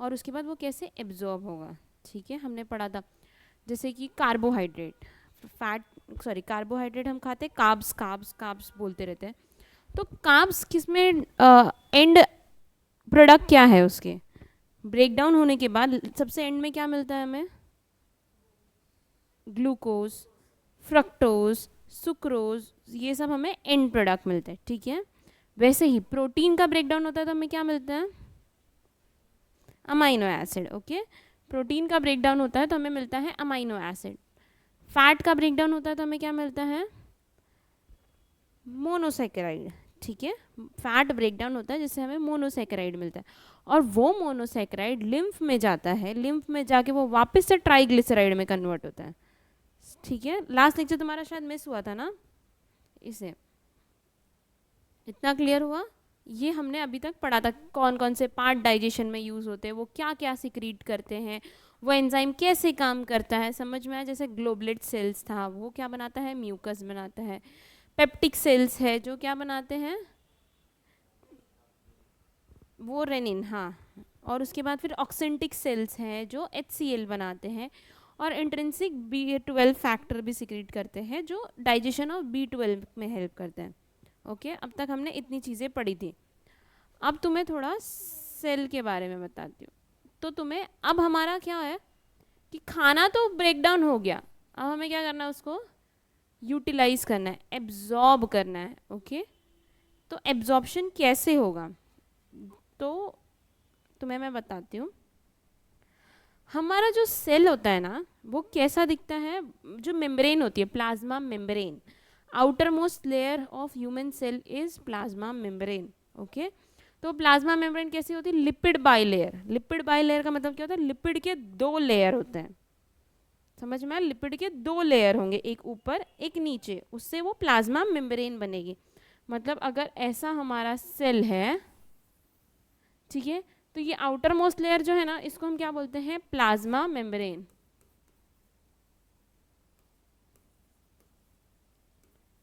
और उसके बाद वो कैसे एब्जॉर्ब होगा, ठीक है, हमने पढ़ा था। जैसे कि कार्बोहाइड्रेट, फैट, सॉरी कार्बोहाइड्रेट हम खाते हैं, कार्ब्स कार्ब्स कार्ब्स बोलते रहते हैं। तो कार्ब्स किस में एंड प्रोडक्ट क्या है उसके, ब्रेक डाउन होने के बाद सबसे एंड में क्या मिलता है हमें, ग्लूकोज, फ्रक्टोज, सुक्रोज, ये सब हमें एंड प्रोडक्ट मिलते हैं, ठीक है। वैसे ही प्रोटीन का ब्रेक डाउन होता है तो हमें क्या मिलता है, अमाइनो एसिड, ओके। प्रोटीन का ब्रेक डाउन होता है तो हमें मिलता है अमाइनो एसिड। फैट का ब्रेक डाउन होता है तो हमें क्या मिलता है, मोनोसेकेराइड, ठीक है। फैट ब्रेक डाउन होता है जिससे हमें मोनोसेकेराइड मिलता है, और वो मोनोसेकेराइड लिम्फ में जाता है, लिम्फ में जाके वो वापस से ट्राइग्लिसराइड में कन्वर्ट होता है, ठीक है। लास्ट लेक्चर तुम्हारा शायद मिस हुआ था ना, इसे इतना क्लियर हुआ। ये हमने अभी तक पढ़ा था, कौन कौन से पार्ट डाइजेशन में यूज़ होते हैं, वो क्या क्या सिक्रीट करते हैं, वो एंजाइम कैसे काम करता है, समझ में आया। जैसे ग्लोबुलेट सेल्स था, वो क्या बनाता है, म्यूकस बनाता है। पेप्टिक सेल्स है जो क्या बनाते हैं, वो रेनिन, हाँ। और उसके बाद फिर ऑक्सेंटिक सेल्स हैं जो HCl बनाते हैं, और इंट्रिंसिक B12 फैक्टर भी सिक्रीट करते हैं जो डाइजेशन ऑफ B12 में हेल्प करते हैं, ओके। अब तक हमने इतनी चीज़ें पढ़ी थी। अब तुम्हें थोड़ा सेल के बारे में बताती हूँ। तो तुम्हें अब हमारा क्या है कि खाना तो ब्रेक डाउन हो गया, अब हमें क्या करना है, उसको यूटिलाइज करना है, एब्जॉर्ब करना है, ओके। तो एब्जॉर्प्शन कैसे होगा, तो तुम्हें मैं बताती हूँ। हमारा जो सेल होता है ना, वो कैसा दिखता है, जो मेम्ब्रेन होती है, plasma membrane, outer most layer of human cell is plasma membrane, okay. तो प्लाज्मा मेम्ब्रेन कैसी होती है, लिपिड बाइलेयर। लिपिड बाइलेयर का मतलब क्या होता है, लिपिड के 2 लेयर होते हैं, समझ में आया। लिपिड के 2 लेयर होंगे, एक ऊपर एक नीचे, उससे वो प्लाज्मा मेम्ब्रेन बनेगी। मतलब अगर ऐसा हमारा सेल है, ठीक है, तो ये आउटर मोस्ट लेयर जो है ना, इसको हम क्या बोलते हैं, प्लाज्मा मेम्ब्रेन।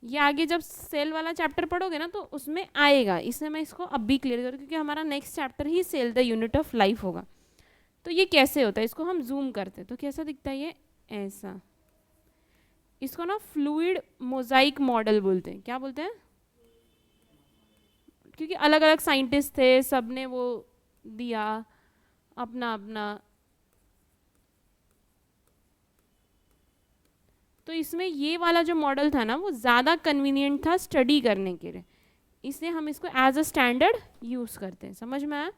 ये आगे जब सेल वाला चैप्टर पढ़ोगे ना तो उसमें आएगा, इसलिए मैं इसको अब भी क्लियर करूँ क्योंकि हमारा नेक्स्ट चैप्टर ही cell the unit of life होगा। तो ये कैसे होता है, इसको हम जूम करते हैं तो कैसा दिखता है, ये ऐसा। इसको ना फ्लूइड मोजाइक मॉडल बोलते हैं, क्या बोलते हैं, क्योंकि अलग अलग साइंटिस्ट थे, सब ने वो दिया अपना अपना। तो इसमें ये वाला जो मॉडल था ना, वो ज़्यादा कन्वीनियंट था स्टडी करने के लिए, इसलिए हम इसको एज अ स्टैंडर्ड यूज़ करते हैं, समझ में आया।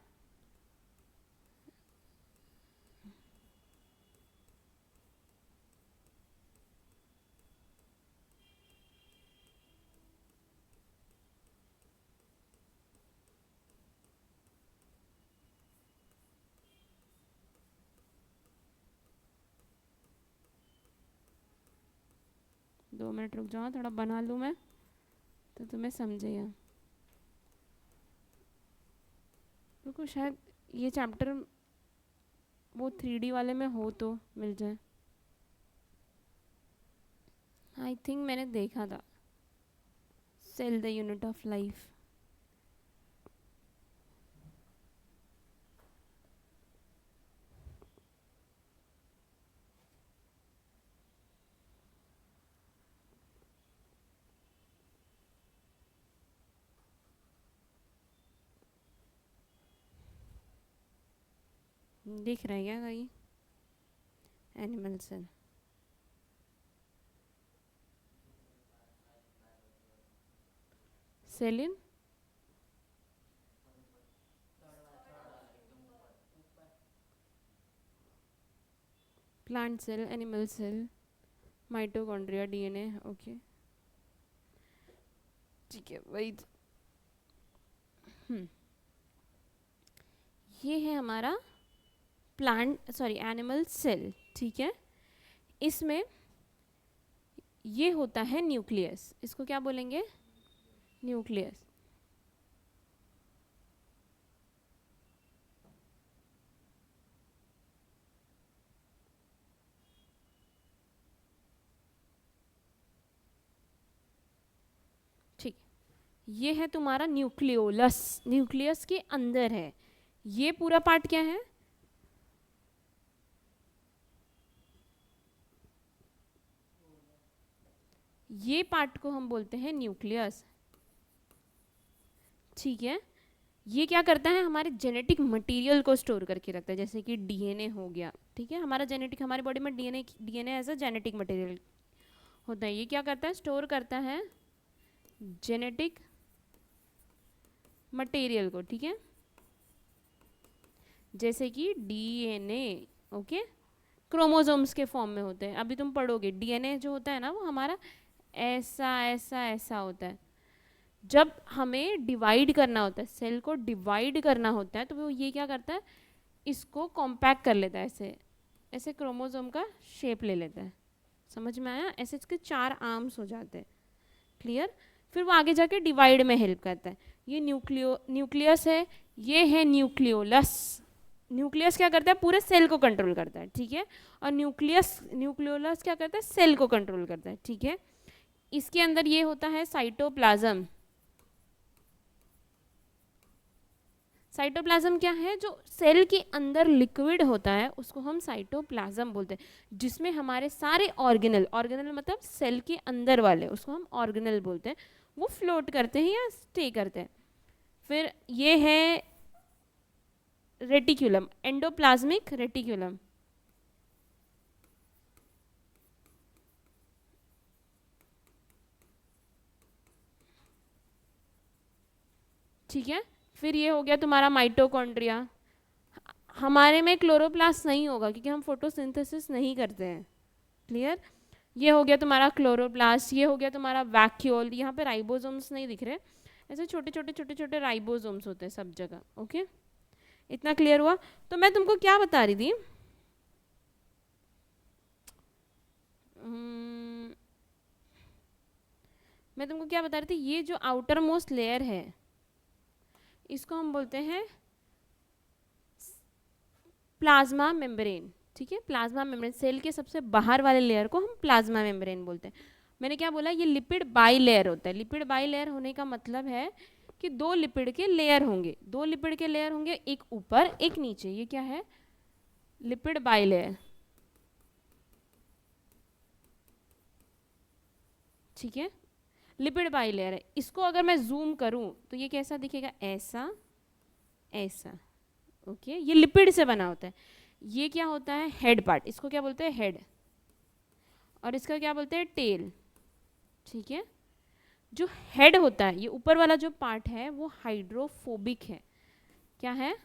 2 मिनट रुक जाओ, थोड़ा बना लूँ मैं तो तुम्हें समझेगा। रुको, शायद ये चैप्टर वो 3D वाले में हो तो मिल जाए, आई थिंक मैंने देखा था, cell the unit of life. दिख रहा है क्या कहीं, एनिमल सेल, सेलिन, plant cell, animal cell, mitochondria, DNA, okay, ठीक है वही। ये है हमारा प्लांट, सॉरी एनिमल सेल, ठीक है। इसमें ये होता है न्यूक्लियस, इसको क्या बोलेंगे, न्यूक्लियस। ठीक, ये है तुम्हारा न्यूक्लियोलस, न्यूक्लियस के अंदर है। ये पूरा पार्ट क्या है, ये पार्ट को हम बोलते हैं न्यूक्लियस। ठीक है, ये क्या करता है, हमारे जेनेटिक मटेरियल को स्टोर करके रखता है, जैसे कि डीएनए हो गया। ठीक है, हमारा जेनेटिक, हमारे बॉडी में DNA as a genetic material होता है। ये क्या करता है, स्टोर करता है जेनेटिक मटेरियल को। ठीक है, जैसे कि डीएनए, ओके, क्रोमोसोम्स के फॉर्म में होते हैं। अभी तुम पढ़ोगे डीएनए जो होता है ना, वो हमारा ऐसा ऐसा ऐसा होता है। जब हमें डिवाइड करना होता है, सेल को डिवाइड करना होता है, तो वो ये क्या करता है, इसको कॉम्पैक्ट कर लेता है, ऐसे ऐसे क्रोमोसोम का शेप ले लेता है। समझ में आया? ऐसे इसके 4 आर्म्स हो जाते हैं। क्लियर? फिर वो आगे जाके डिवाइड में हेल्प करता है। ये न्यूक्लियस है, ये है न्यूक्लियोलस। न्यूक्लियस क्या करता है, पूरे सेल को कंट्रोल करता है। ठीक है, और न्यूक्लियोलस क्या करता है, सेल को कंट्रोल करता है। ठीक है, इसके अंदर ये होता है साइटोप्लाज्म। साइटोप्लाज्म क्या है, जो सेल के अंदर लिक्विड होता है उसको हम साइटोप्लाज्म बोलते हैं, जिसमें हमारे सारे ऑर्गेनल मतलब सेल के अंदर वाले, उसको हम ऑर्गेनल बोलते हैं, वो फ्लोट करते हैं या स्टे करते हैं। फिर ये है रेटिक्यूलम, एंडोप्लाज्मिक रेटिक्यूलम। ठीक है, फिर ये हो गया तुम्हारा माइटोकॉन्ड्रिया। हमारे में क्लोरोप्लास्ट नहीं होगा क्योंकि हम फोटोसिंथेसिस नहीं करते हैं। क्लियर? ये हो गया तुम्हारा क्लोरोप्लास्ट, ये हो गया तुम्हारा वैक्यूल। यहाँ पे राइबोसोम्स नहीं दिख रहे, ऐसे छोटे छोटे छोटे छोटे राइबोसोम्स होते हैं सब जगह। ओके, इतना क्लियर हुआ? तो मैं तुमको क्या बता रही थी, मैं तुमको क्या बता रही थी, ये जो आउटर मोस्ट लेयर है इसको हम बोलते हैं प्लाज्मा मेम्ब्रेन। ठीक है, प्लाज्मा मेम्ब्रेन, सेल के सबसे बाहर वाले लेयर को हम प्लाज्मा मेम्ब्रेन बोलते हैं। मैंने क्या बोला, ये लिपिड बाई लेयर होता है। लिपिड बाई लेयर होने का मतलब है कि 2 लिपिड के लेयर होंगे, 2 लिपिड के लेयर होंगे, एक ऊपर एक नीचे। ये क्या है, लिपिड बाई लेयर। ठीक है, लिपिड बाई लेयर है। इसको अगर मैं जूम करूं तो ये कैसा दिखेगा, ऐसा ऐसा। ओके, ये लिपिड से बना होता है। ये क्या होता है, हेड पार्ट, इसको क्या बोलते हैं, हेड, और इसका क्या बोलते हैं, टेल। ठीक है, जो हेड होता है, ये ऊपर वाला जो पार्ट है वो हाइड्रोफोबिक है। क्या है,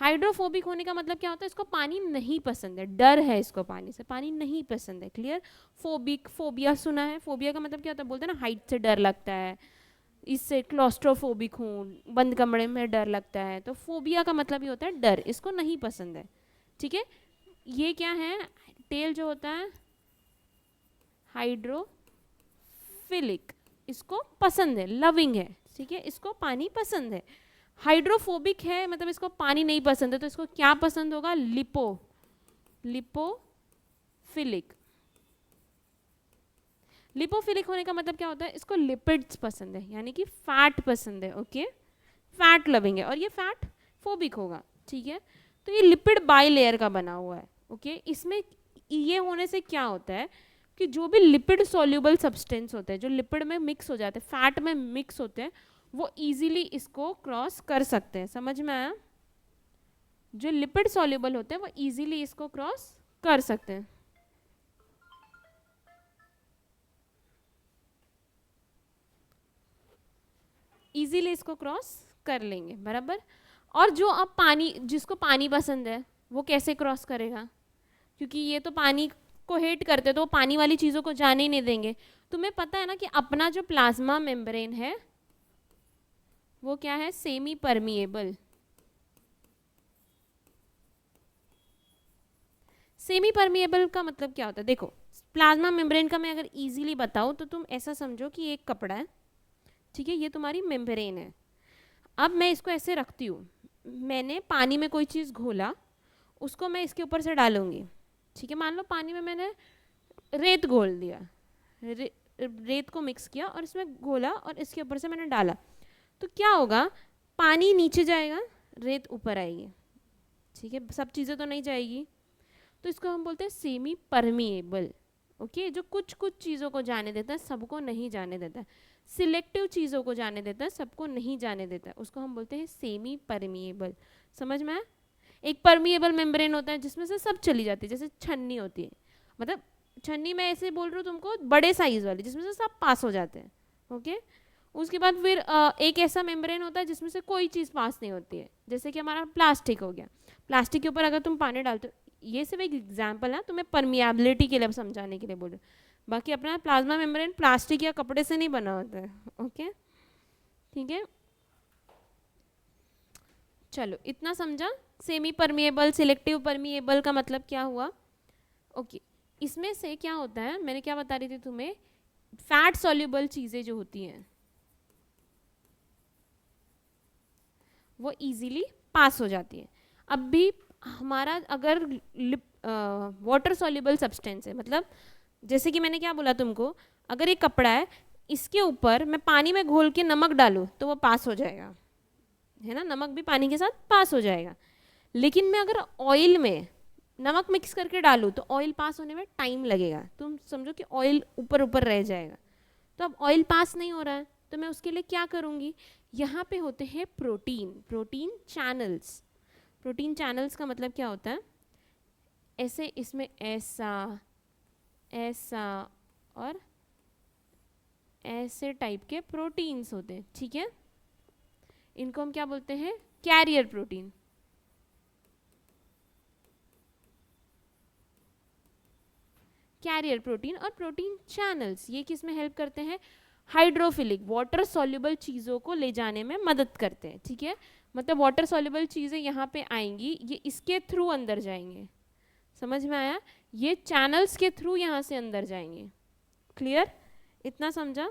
हाइड्रोफोबिक होने का मतलब क्या होता है, इसको पानी नहीं पसंद है, डर है इसको पानी से, पानी नहीं पसंद है। क्लियर? फोबिक, फोबिया सुना है, फोबिया का मतलब क्या होता है, बोलते हैं ना हाइट से डर लगता है, इससे क्लॉस्ट्रोफोबिक हूँ, बंद कमरे में डर लगता है, तो फोबिया का मतलब ये होता है डर, इसको नहीं पसंद है। ठीक है, ये क्या है, टेल जो होता है हाइड्रोफिलिक, इसको पसंद है, लविंग है। ठीक है, इसको पानी पसंद है। हाइड्रोफोबिक है मतलब इसको पानी नहीं पसंद है, तो इसको क्या पसंद होगा, लिपोफिलिक। लिपोफिलिक होने का मतलब क्या होता है, इसको लिपिड्स पसंद है, यानी कि फैट पसंद है। ओके, फैट लविंग है, और ये फैट फोबिक होगा। ठीक है, तो ये लिपिड बाई लेयर का बना हुआ है। ओके, इसमें ये होने से क्या होता है कि जो भी लिपिड सॉल्युबल सब्सटेंस होते हैं, जो लिपिड में मिक्स हो जाते हैं, फैट में मिक्स होते हैं, वो इजीली इसको क्रॉस कर सकते हैं। समझ में आया? जो लिपिड सॉल्युबल होते हैं वो इजीली इसको क्रॉस कर सकते हैं। इजीली इसको क्रॉस कर लेंगे, बराबर। और जो अब पानी, जिसको पानी पसंद है वो कैसे क्रॉस करेगा, क्योंकि ये तो पानी को हेट करते, तो वो पानी वाली चीज़ों को जाने ही नहीं देंगे। तुम्हें पता है ना कि अपना जो प्लाज्मा मेम्ब्रेन है वो क्या है, सेमी परमिएबल। सेमी परमिएबल का मतलब क्या होता है, देखो प्लाज्मा मेम्ब्रेन का मैं अगर इजीली बताऊं तो तुम ऐसा समझो कि एक कपड़ा है। ठीक है, ये तुम्हारी मेम्ब्रेन है। अब मैं इसको ऐसे रखती हूँ, मैंने पानी में कोई चीज़ घोला, उसको मैं इसके ऊपर से डालूंगी। ठीक है, मान लो पानी में मैंने रेत घोल दिया, रेत को मिक्स किया और इसमें घोला और इसके ऊपर से मैंने डाला, तो क्या होगा, पानी नीचे जाएगा, रेत ऊपर आएगी। ठीक है, सब चीज़ें तो नहीं जाएगी, तो इसको हम बोलते हैं सेमी परमिएबल। ओके, जो कुछ कुछ चीज़ों को जाने देता है, सबको नहीं जाने देता है, सिलेक्टिव चीज़ों को जाने देता है, सबको नहीं जाने देता है, उसको हम बोलते हैं सेमी परमिएबल। समझ में आया? एक परमिएबल मेम्ब्रेन होता है जिसमें से सब चली जाती है, जैसे छन्नी होती है, मतलब छन्नी मैं ऐसे बोल रही हूँ तुमको, बड़े साइज वाली जिसमें से सब पास हो जाते हैं। ओके, उसके बाद फिर एक ऐसा मेम्ब्रेन होता है जिसमें से कोई चीज़ पास नहीं होती है, जैसे कि हमारा प्लास्टिक हो गया। प्लास्टिक के ऊपर अगर तुम पानी डालते हो, ये सिर्फ एक एग्जाम्पल है, तुम्हें परमिएबिलिटी के लिए समझाने के लिए बोल रही हूँ। बाकी अपना प्लाज्मा मेम्ब्रेन प्लास्टिक या कपड़े से नहीं बना होता है। ओके, ठीक है, चलो इतना समझा। सेमी परमिएबल, सिलेक्टिव परमिएबल का मतलब क्या हुआ? ओके, इसमें से क्या होता है, मैंने क्या बता रही थी तुम्हें, फैट सॉल्युबल चीज़ें जो होती हैं वो इजीली पास हो जाती है। अब भी हमारा अगर वाटर सॉल्युबल सब्सटेंस है, मतलब जैसे कि मैंने क्या बोला तुमको, अगर ये कपड़ा है, इसके ऊपर मैं पानी में घोल के नमक डालूँ तो वो पास हो जाएगा, है ना, नमक भी पानी के साथ पास हो जाएगा। लेकिन मैं अगर ऑयल में नमक मिक्स करके डालूँ तो ऑयल पास होने में टाइम लगेगा, तुम समझो कि ऑयल ऊपर ऊपर रह जाएगा। तो अब ऑयल पास नहीं हो रहा है, तो मैं उसके लिए क्या करूँगी, यहाँ पे होते हैं protein, protein channels. Protein channels का मतलब क्या होता है, ऐसे इसमें ऐसा ऐसा और ऐसे टाइप के प्रोटीन्स होते हैं, ठीक है, इनको हम क्या बोलते हैं, कैरियर प्रोटीन। कैरियर प्रोटीन और प्रोटीन चैनल्स, ये किस में हेल्प करते हैं, हाइड्रोफिलिक वाटर सॉल्युबल चीज़ों को ले जाने में मदद करते हैं, ठीक है। मतलब वाटर सॉल्युबल चीज़ें यहाँ पे आएंगी, ये इसके थ्रू अंदर जाएंगे, समझ में आया, ये चैनल्स के थ्रू यहाँ से अंदर जाएंगे। क्लियर, इतना समझा।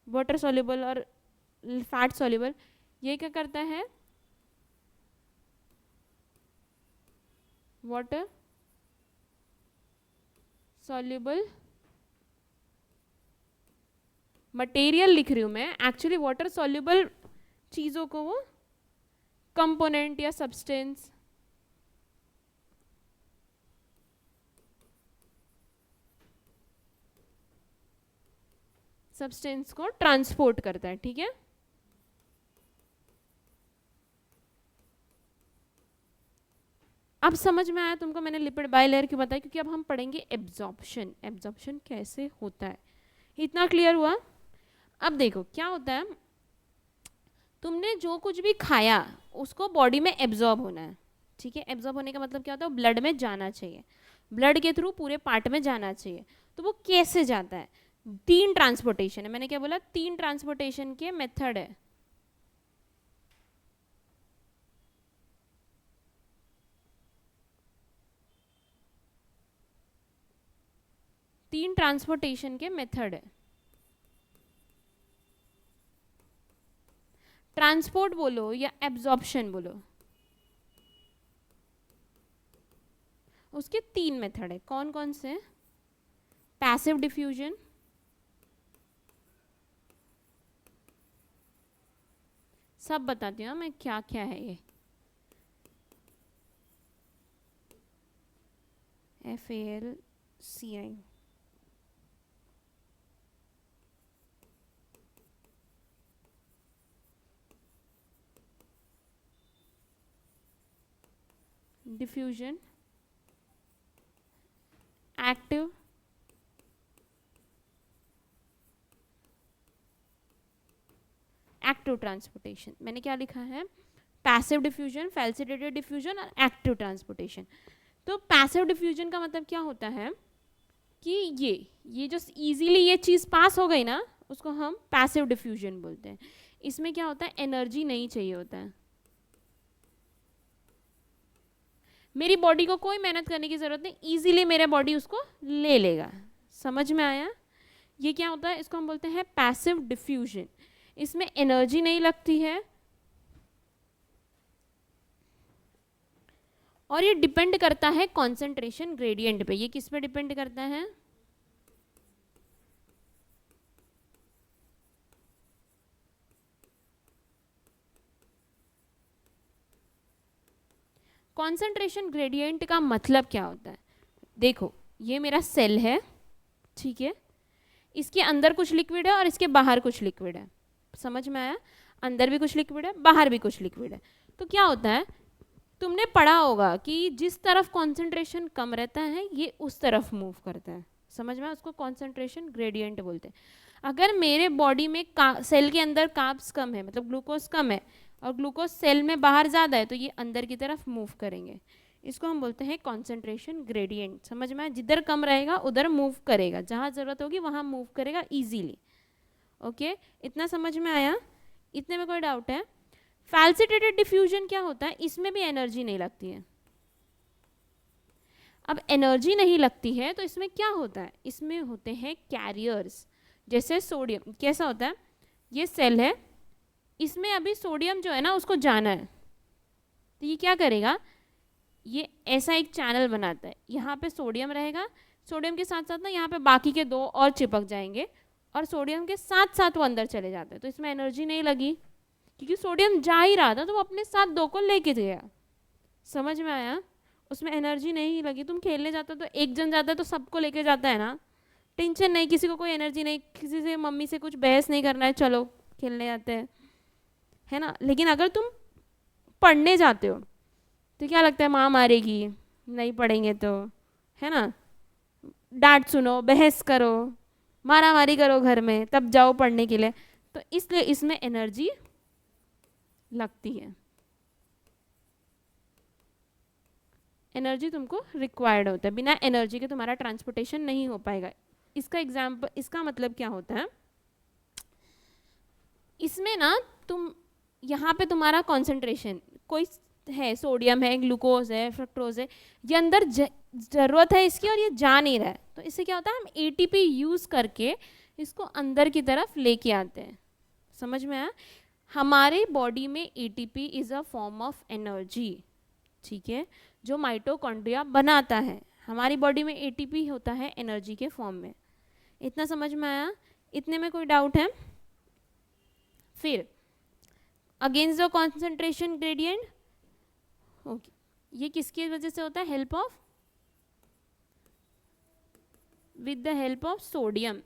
वाटर सॉल्युबल और फैट सॉल्युबल, ये क्या करता है, वाटर सॉल्युबल मटेरियल लिख रही हूँ मैं, एक्चुअली वाटर सॉल्युबल चीज़ों को वो कंपोनेंट या सब्सटेंस को ट्रांसपोर्ट करता है, ठीक है। अब समझ में आया तुमको, मैंने लिपिड बायलेयर क्यों बताया, क्योंकि अब हम पढ़ेंगे एब्जॉर्प्शन, एब्जॉर्प्शन कैसे होता है, इतना क्लियर हुआ। अब देखो क्या होता है, तुमने जो कुछ भी खाया उसको बॉडी में एब्जॉर्ब होना है, ठीक है। एब्जॉर्ब होने का मतलब क्या होता है, ब्लड में जाना चाहिए, ब्लड के थ्रू पूरे पार्ट में जाना चाहिए। तो वो कैसे जाता है, 3 ट्रांसपोर्टेशन है, मैंने क्या बोला, 3 ट्रांसपोर्टेशन के मेथड है। तीन ट्रांसपोर्टेशन के मेथड है, ट्रांसपोर्ट बोलो या एब्जॉर्प्शन बोलो, उसके 3 मेथड है। कौन कौन से, पैसिव डिफ्यूजन, सब बताती हूँ मैं क्या क्या है ये, FALCI, diffusion, active, active transportation. मैंने क्या लिखा है, पैसिव डिफ्यूजन, फैसिलिटेटेड डिफ्यूजन और एक्टिव ट्रांसपोर्टेशन। तो पैसिव डिफ्यूजन का मतलब क्या होता है कि ये जो इजीली ये चीज़ पास हो गई ना, उसको हम पैसिव डिफ्यूजन बोलते हैं। इसमें क्या होता है, एनर्जी नहीं चाहिए होता है, मेरी बॉडी को कोई मेहनत करने की ज़रूरत नहीं, इजीली मेरा बॉडी उसको ले लेगा। समझ में आया, ये क्या होता है, इसको हम बोलते हैं पैसिव डिफ्यूजन। इसमें एनर्जी नहीं लगती है और ये डिपेंड करता है कॉन्सेंट्रेशन ग्रेडियंट पे। ये किस पे डिपेंड करता है, कॉन्सेंट्रेशन ग्रेडियंट का मतलब क्या होता है, देखो ये मेरा सेल है, ठीक है, इसके अंदर कुछ लिक्विड है और इसके बाहर कुछ लिक्विड है, समझ में आया? अंदर भी कुछ लिक्विड है, बाहर भी कुछ लिक्विड है। तो क्या होता है, तुमने पढ़ा होगा कि जिस तरफ कॉन्सेंट्रेशन कम रहता है ये उस तरफ मूव करता है, समझ में? उसको कॉन्सेंट्रेशन ग्रेडियंट बोलते हैं। अगर मेरे बॉडी में सेल के अंदर कार्ब्स कम है, मतलब ग्लूकोज कम है, और ग्लूकोज सेल में बाहर ज़्यादा है, तो ये अंदर की तरफ मूव करेंगे। इसको हम बोलते हैं कॉन्सेंट्रेशन ग्रेडियंट, समझ में? जिधर कम रहेगा उधर मूव करेगा, जहाँ ज़रूरत होगी वहाँ मूव करेगा ईजीली। ओके, इतना समझ में आया? इतने में कोई डाउट है? फैल्सिटेटेड डिफ्यूजन क्या होता है? इसमें भी एनर्जी नहीं लगती है। अब एनर्जी नहीं लगती है तो इसमें क्या होता है? इसमें होते हैं कैरियर्स, जैसे सोडियम। कैसा होता है, ये सेल है, इसमें अभी सोडियम जो है ना उसको जाना है, तो ये क्या करेगा, ये ऐसा एक चैनल बनाता है, यहाँ पे सोडियम रहेगा, सोडियम के साथ साथ ना यहाँ पे बाकी के दो और चिपक जाएंगे, और सोडियम के साथ साथ वो अंदर चले जाते हैं। तो इसमें एनर्जी नहीं लगी, क्योंकि सोडियम जा ही रहा था तो वो अपने साथ दो को लेके गया, समझ में आया? उसमें एनर्जी नहीं लगी। तुम खेलने जाते हो तो एक जन जाता है तो सबको लेके जाता है ना, टेंशन नहीं, किसी को कोई एनर्जी नहीं, किसी से मम्मी से कुछ बहस नहीं करना है, चलो खेलने जाते हैं, है ना? लेकिन अगर तुम पढ़ने जाते हो तो क्या लगता है, माँ मारेगी नहीं पढ़ेंगे तो, है ना? डांट सुनो, बहस करो, मारा मारी करो घर में, तब जाओ पढ़ने के लिए। तो इसलिए इसमें एनर्जी लगती है, एनर्जी तुमको रिक्वायर्ड होता है, बिना एनर्जी के तुम्हारा ट्रांसपोर्टेशन नहीं हो पाएगा। इसका एग्जाम्पल, इसका मतलब क्या होता है, इसमें ना तुम यहाँ पे तुम्हारा कॉन्सेंट्रेशन कोई है, सोडियम है, ग्लूकोज है, फ्रक्टोज है, ये अंदर ज़रूरत है इसकी और ये जा नहीं रहा है, तो इससे क्या होता है, हम एटीपी यूज़ करके इसको अंदर की तरफ लेके आते हैं, समझ में आया? हमारे बॉडी में ATP is a form of energy, ठीक है, जो माइटोकॉन्ड्रिया बनाता है। हमारी बॉडी में एटीपी होता है एनर्जी के फॉर्म में। इतना समझ में आया? इतने में कोई डाउट है? फिर against the concentration gradient, okay, ये किसकी वजह से होता है? Help of, with the help of sodium,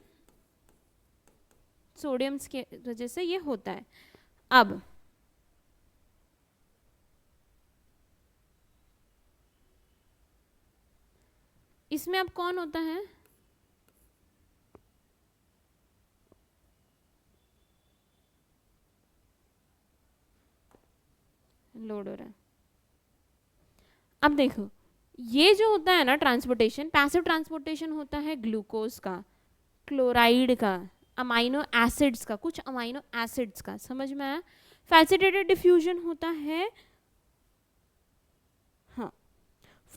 sodium के वजह से ये होता है। अब इसमें अब कौन होता है? लोड हो रहा है। अब देखो, ये जो होता है ना ट्रांसपोर्टेशन, पैसिव ट्रांसपोर्टेशन होता है ग्लूकोज का, क्लोराइड का, अमाइनो एसिड्स का, कुछ अमाइनो एसिड्स का, समझ में आया? फैसिलिटेटेड डिफ्यूजन होता है, हाँ,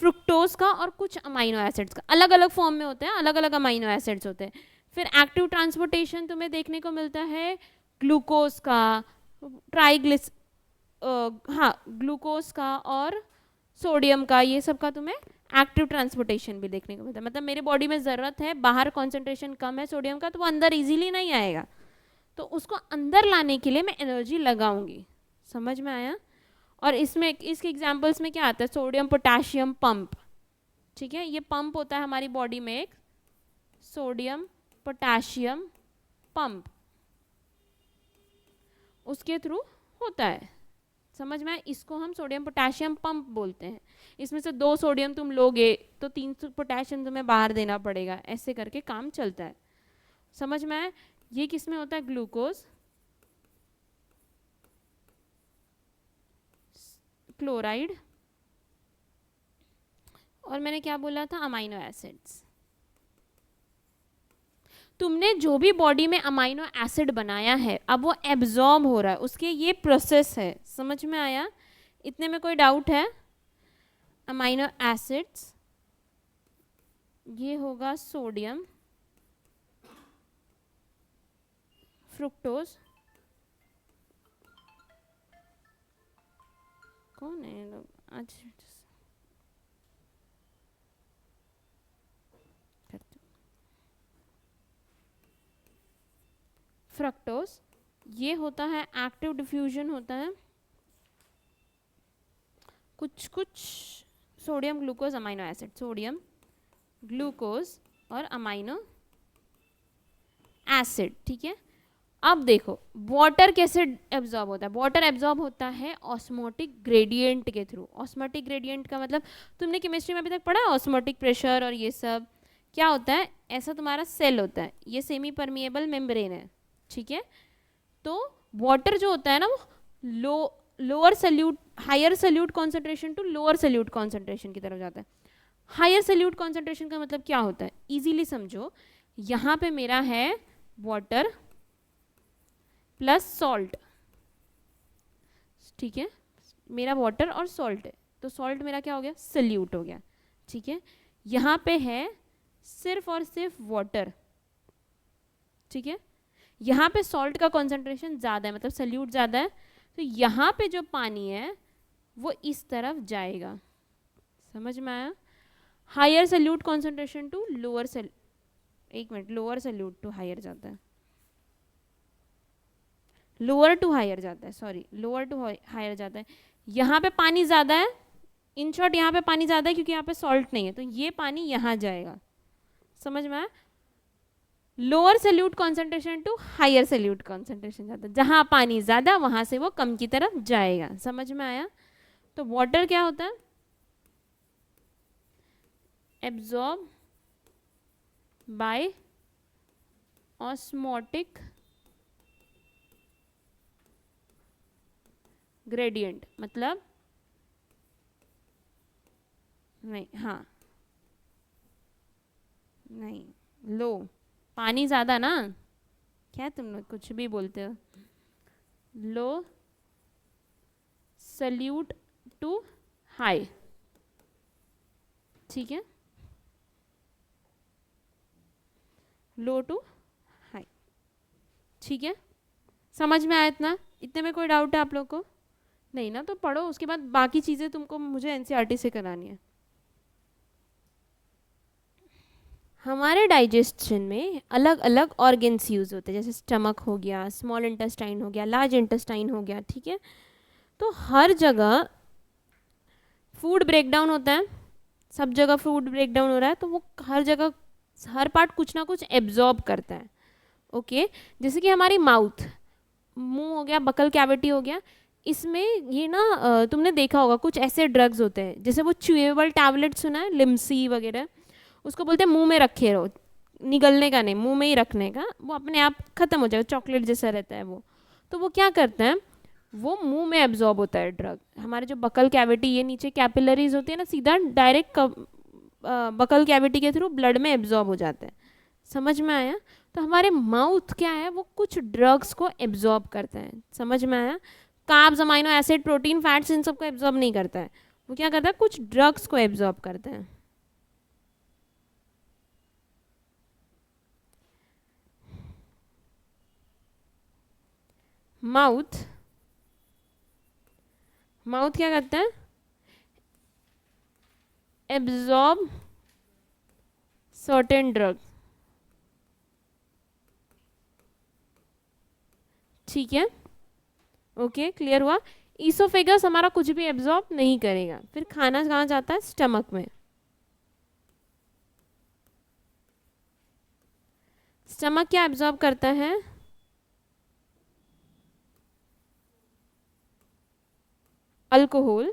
फ्रुक्टोज का और कुछ अमाइनो एसिड्स का, अलग अलग फॉर्म में होते हैं, अलग अलग अमाइनो एसिड्स होते हैं। फिर एक्टिव ट्रांसपोर्टेशन तुम्हें देखने को मिलता है ग्लूकोज का, ट्राइग्लिस हाँ, ग्लूकोज का और सोडियम का, ये सब का तुम्हें एक्टिव ट्रांसपोर्टेशन भी देखने को मिलता है। मतलब मेरे बॉडी में ज़रूरत है, बाहर कॉन्सेंट्रेशन कम है सोडियम का, तो वो अंदर इजीली नहीं आएगा, तो उसको अंदर लाने के लिए मैं एनर्जी लगाऊंगी, समझ में आया? और इसमें इसके एग्जांपल्स में क्या आता है? सोडियम पोटेशियम पंप, ठीक है, ये पंप होता है हमारी बॉडी में एक, सोडियम पोटेशियम पंप, उसके थ्रू होता है, समझ में? इसको हम सोडियम पोटेशियम पंप बोलते हैं। इसमें से 2 सोडियम तुम लोगे तो 3 पोटेशियम तुम्हें बाहर देना पड़ेगा, ऐसे करके काम चलता है, समझ में आया? ये किस में होता है? ग्लूकोज, क्लोराइड, और मैंने क्या बोला था? Amino acids. तुमने जो भी बॉडी में अमाइनो एसिड बनाया है, अब वो एब्जॉर्ब हो रहा है, उसके ये प्रोसेस है, समझ में आया? इतने में कोई डाउट है? अमाइनो एसिड्स, ये होगा सोडियम, फ्रुक्टोज, कौन है ये लोग आज? फ्रक्टोज, ये होता है एक्टिव डिफ्यूजन होता है, कुछ कुछ sodium, glucose, amino acid, sodium, glucose और अमाइनो एसिड, ठीक है। अब देखो वाटर कैसे एब्जॉर्ब होता है। वाटर एब्जॉर्ब होता है ऑस्मोटिक ग्रेडियंट के थ्रू। ऑस्मोटिक ग्रेडियंट का मतलब तुमने केमिस्ट्री में अभी तक पढ़ा है, ऑस्मोटिक प्रेशर और ये सब। क्या होता है, ऐसा तुम्हारा सेल होता है, ये सेमी परमिएबल मेम्ब्रेन है, ठीक है। तो वाटर जो होता है ना, वो lower solute, higher salute concentration to lower solute concentration की तरफ जाता है। हायर सल्यूट कॉन्सेंट्रेशन का मतलब क्या होता है, इजीली समझो। यहाँ पे मेरा है वाटर प्लस सॉल्ट, ठीक है। मेरा वाटर और सॉल्ट है, तो सॉल्ट मेरा क्या हो गया, सल्यूट हो गया, ठीक है। यहाँ पे है सिर्फ और सिर्फ वाटर, ठीक है। यहाँ पे सॉल्ट का कॉन्सेंट्रेशन ज़्यादा है, मतलब सल्यूट ज़्यादा है, तो यहाँ पे जो पानी है वो इस तरफ जाएगा। समझ में आया। Higher salute concentration to lower एक minute, lower salute to higher जाता है, लोअर टू हायर जाता है, सॉरी, लोअर टू हायर जाता है। यहाँ पे पानी ज़्यादा है, इन शॉर्ट यहाँ पे पानी ज़्यादा है क्योंकि यहाँ पे सॉल्ट नहीं है, तो ये पानी यहाँ जाएगा। समझ में आया। Lower solute concentration to higher salute concentration जाता है, जहाँ पानी ज़्यादा वहाँ से वो कम की तरफ जाएगा। समझ में आया। तो वाटर क्या होता है, एब्जॉर्ब बाय ऑस्मोटिक ग्रेडियंट, मतलब नहीं, हाँ नहीं, लो, पानी ज़्यादा ना, क्या तुम लोग कुछ भी बोलते हो। लो सल्यूट टू हाई, ठीक है, लो टू हाई, ठीक है। समझ में आया इतना, इतने में कोई डाउट है आप लोग को? नहीं ना, तो पढ़ो, उसके बाद बाकी चीज़ें तुमको मुझे एनसीईआरटी से करानी है। हमारे डाइजेशन में अलग अलग ऑर्गन्स यूज़ होते हैं, जैसे स्टमक हो गया, स्मॉल इंटेस्टाइन हो गया, लार्ज इंटेस्टाइन हो गया, ठीक है। तो हर जगह फूड ब्रेकडाउन होता है, सब जगह फूड ब्रेकडाउन हो रहा है, तो वो हर जगह हर पार्ट कुछ ना कुछ एब्जॉर्ब करता है, ओके। जैसे कि हमारी माउथ, मुंह हो गया, बकल कैविटी हो गया, इसमें ये ना तुमने देखा होगा कुछ ऐसे ड्रग्स होते हैं, जैसे वो च्यूएबल टैबलेट सुना है, लिम्सी वगैरह, उसको बोलते हैं मुंह में रखे रहो, निगलने का नहीं, मुंह में ही रखने का, वो अपने आप खत्म हो जाएगा, चॉकलेट जैसा रहता है वो। तो वो क्या करता है, वो मुंह में एब्जॉर्ब होता है ड्रग। हमारे जो बकल कैविटी, ये नीचे कैपिलरीज होती है ना, सीधा डायरेक्ट बकल कैविटी के थ्रू ब्लड में एब्जॉर्ब हो जाता है। समझ में आया। तो हमारे माउथ क्या है, वो कुछ ड्रग्स को एब्जॉर्ब करता है। समझ में आया। Carbs, amino acid, protein, fats, इन सबको एब्जॉर्ब नहीं करता है, वो क्या करता है, कुछ ड्रग्स को एब्जॉर्ब करता है। माउथ माउथ क्या करता है, एब्जॉर्ब सर्टेन ड्रग, ठीक है, ओके, क्लियर हुआ। ईसोफेगस हमारा कुछ भी एब्जॉर्ब नहीं करेगा। फिर खाना कहाँ जाता है, स्टमक में। स्टमक क्या एब्जॉर्ब करता है, अल्कोहल।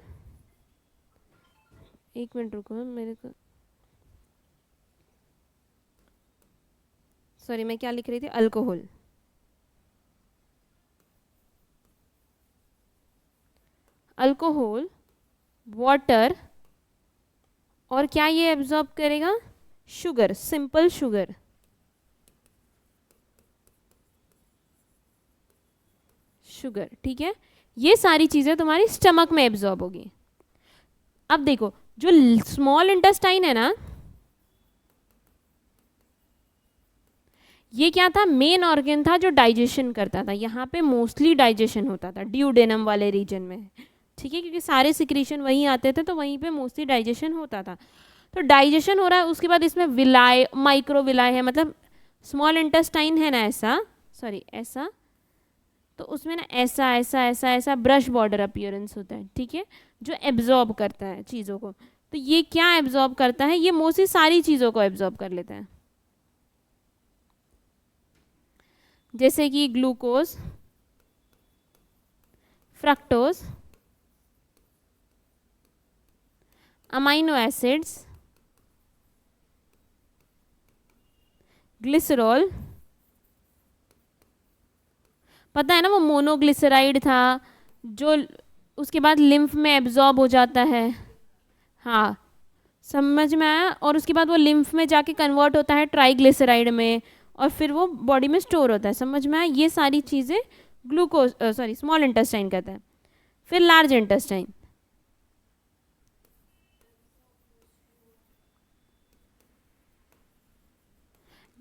एक मिनट रुको, मेरे को सॉरी, मैं क्या लिख रही थी, अल्कोहल। अल्कोहल, वाटर, और क्या ये एब्जॉर्ब करेगा, शुगर, सिंपल शुगर। शुगर, ठीक है। ये सारी चीज़ें तुम्हारी स्टमक में एब्जॉर्ब होगी। अब देखो, जो स्मॉल इंटेस्टाइन है ना, ये क्या था, मेन ऑर्गन था जो डाइजेशन करता था। यहाँ पे मोस्टली डाइजेशन होता था ड्यूडेनम वाले रीजन में, ठीक है, क्योंकि सारे सिक्रीशन वहीं आते थे, तो वहीं पे मोस्टली डाइजेशन होता था। तो डाइजेशन हो रहा है, उसके बाद इसमें विलाय, माइक्रो विलाय है, मतलब स्मॉल इंटेस्टाइन है ना, ऐसा, सॉरी ऐसा, तो उसमें ना ऐसा ऐसा ऐसा ऐसा ब्रश बॉर्डर अपीयरेंस होता है, ठीक है, जो एब्जॉर्ब करता है चीज़ों को। तो ये क्या एब्जॉर्ब करता है, ये मोस्टली सारी चीज़ों को एब्जॉर्ब कर लेते हैं, जैसे कि glucose, fructose, amino acids, glycerol, पता है ना वो मोनोग्लिसराइड था जो उसके बाद लिम्फ में एब्जॉर्ब हो जाता है, हाँ समझ में आया, और उसके बाद वो लिम्फ में जाके कन्वर्ट होता है ट्राइग्लिसराइड में और फिर वो बॉडी में स्टोर होता है, समझ में आया। ये सारी चीज़ें ग्लूकोज सॉरी स्मॉल इंटेस्टाइन कहते हैं। फिर लार्ज इंटेस्टाइन,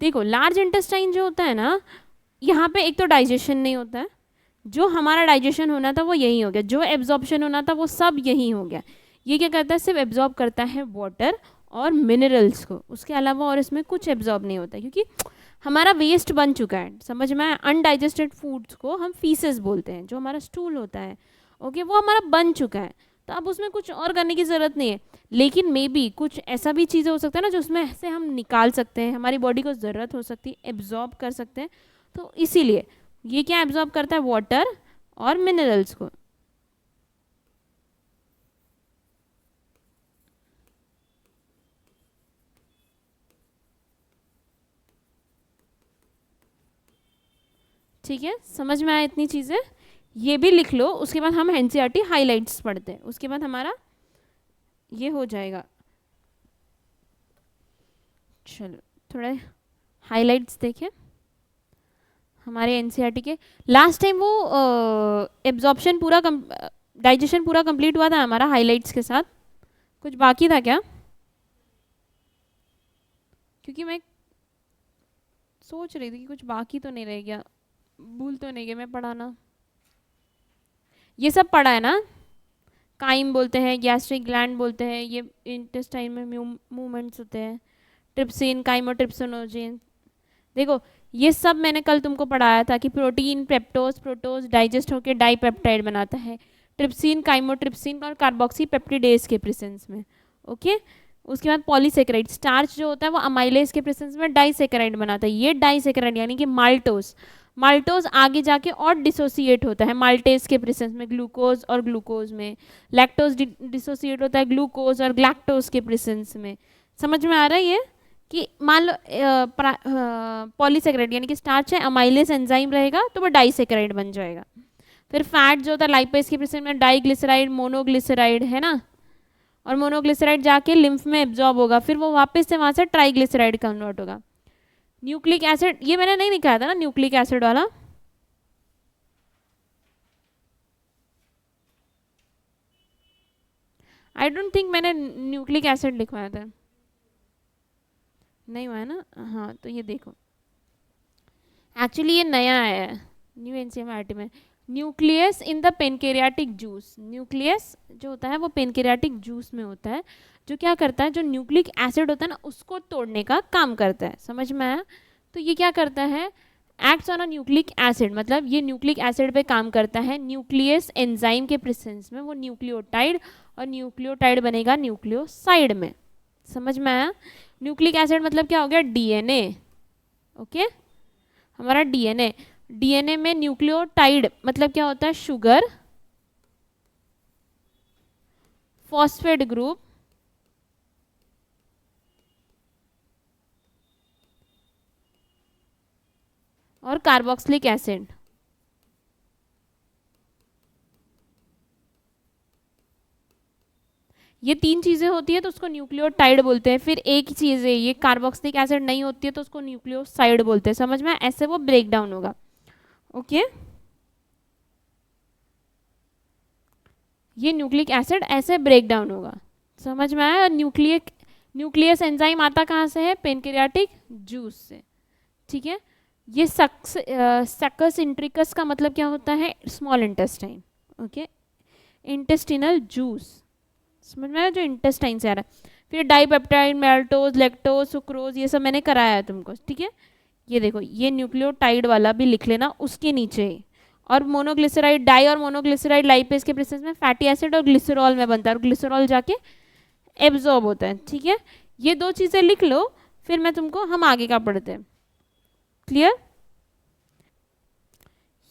देखो लार्ज इंटेस्टाइन जो होता है ना, यहाँ पे एक तो डाइजेशन नहीं होता है, जो हमारा डाइजेशन होना था वो यही हो गया, जो एब्जॉर्प्शन होना था वो सब यही हो गया। ये क्या करता है, सिर्फ एब्जॉर्ब करता है वाटर और मिनरल्स को, उसके अलावा और इसमें कुछ एब्जॉर्ब नहीं होता, क्योंकि हमारा वेस्ट बन चुका है, समझ में। अनडाइजेस्टेड फूड्स को हम फीसेस बोलते हैं, जो हमारा स्टूल होता है, ओके, वो हमारा बन चुका है, तो अब उसमें कुछ और करने की ज़रूरत नहीं है। लेकिन मे बी कुछ ऐसा भी चीज़ें हो सकता है ना जो उसमें से हम निकाल सकते हैं, हमारी बॉडी को ज़रूरत हो सकती है, एब्जॉर्ब कर सकते हैं, तो इसीलिए ये क्या एब्जॉर्ब करता है, वाटर और मिनरल्स को। ठीक है, समझ में आया इतनी चीज़ें, ये भी लिख लो। उसके बाद हम एनसीईआरटी हाइलाइट्स पढ़ते हैं, उसके बाद हमारा ये हो जाएगा। चलो थोड़ा हाइलाइट्स देखें हमारे एनसीईआरटी के। लास्ट टाइम वो एब्जॉर्प्शन पूरा डाइजेशन पूरा कंप्लीट हुआ था हमारा हाइलाइट्स के साथ, कुछ बाकी था क्या? क्योंकि मैं सोच रही थी कि कुछ बाकी तो नहीं रह गया, भूल तो नहीं गया मैं पढ़ाना। ये सब पढ़ा है ना, काइम बोलते हैं, गैस्ट्रिक ग्लैंड बोलते हैं, ये इंटेस्टाइन में मूवमेंट्स होते हैं, ट्रिप्सिन, काइमोट्रिप्सिनोजेन, देखो ये सब मैंने कल तुमको पढ़ाया था कि प्रोटीन पेप्टोज प्रोटोज डाइजेस्ट होकर डाइपेप्टाइड बनाता है, ट्रिप्सिन, काइमोट्रिप्सिन और कार्बोक्सी पेप्टिडेज के प्रेजेंस में, ओके। उसके बाद पॉलीसेकेराइड, स्टार्च जो होता है वो अमाइलेज के प्रेजेंस में डाइसेकेराइड बनाता है, ये डाइसेकेराइड यानी कि माल्टोज, माल्टोज आगे जाके और डिसोसिएट होता है माल्टेज के प्रेजेंस में, ग्लूकोज और ग्लूकोज में, लैक्टोज डिसोसिएट होता है ग्लूकोज और ग्लैक्टोज के प्रेजेंस में। समझ में आ रहा है ये कि मान लो पॉलीसेकेराइड यानी कि स्टार्च है, अमाइलेज एंजाइम रहेगा तो वो डाइसेकेराइड बन जाएगा। फिर फैट जो होता है लाइपेज के प्रेजेंस में डाइग्लिसराइड, मोनोग्लिसराइड है ना, और मोनोग्लिसराइड जाके लिम्फ में एब्जॉर्ब होगा, फिर वो वापस से वहाँ से ट्राइग्लिसराइड कन्वर्ट होगा। न्यूक्लिक एसिड, ये मैंने नहीं दिखाया था ना न्यूक्लिक एसिड वाला, आई डोंट थिंक मैंने न्यूक्लिक एसिड लिखवाया था, नहीं हुआ है ना, हाँ तो ये देखो एक्चुअली ये नया आया है न्यू एनसीईआरटी में, nucleus in the pancreatic juice. Nucleus जो होता है वो पेनक्रियाटिक जूस में होता है, जो क्या करता है, जो न्यूक्लिक एसिड होता है ना उसको तोड़ने का काम करता है, समझ में आया। तो ये क्या करता है, acts on a nucleic acid, मतलब ये न्यूक्लिक एसिड पे काम करता है न्यूक्लियस एंजाइम के प्रेजेंस में, वो न्यूक्लियोटाइड, और न्यूक्लियोटाइड बनेगा न्यूक्लियोसाइड में, समझ में आया। न्यूक्लिक एसिड मतलब क्या हो गया, डीएनए, ओके, हमारा डीएनए, डीएनए में न्यूक्लियोटाइड मतलब क्या होता है, शुगर, फॉस्फेट ग्रुप, और कार्बोक्सिलिक एसिड। ये तीन चीज़ें होती है तो उसको न्यूक्लियोटाइड बोलते हैं। फिर एक चीज़ है ये कार्बोक्सिलिक एसिड नहीं होती है तो उसको न्यूक्लियोसाइड बोलते हैं, समझ में, ऐसे वो ब्रेक डाउन होगा, ओके। ये न्यूक्लिक एसिड ऐसे ब्रेक डाउन होगा, समझ में आया। और न्यूक्लियस एंजाइम आता कहाँ से है, पेनक्रियाटिक जूस से, ठीक है। ये सक्स इंट्रिकस का मतलब क्या होता है, small intestine, okay, intestinal juice, समझ में आया, जो इंटेस्टाइन से आ रहा है। फिर डाइपेप्टाइड, मैल्टोज, लैक्टोज, सुक्रोज, ये सब मैंने कराया है तुमको, ठीक है। ये देखो ये न्यूक्लियोटाइड वाला भी लिख लेना उसके नीचे। और मोनोग्लिसराइड, डाई और मोनोग्लिसराइड लाइपेज के प्रेजेंस में फैटी एसिड और ग्लिसरॉल में बनता है, और ग्लिसरॉल जाके एब्जॉर्ब होता है, ठीक है। ये दो चीज़ें लिख लो, फिर मैं तुमको हम आगे का पढ़ते हैं। क्लियर?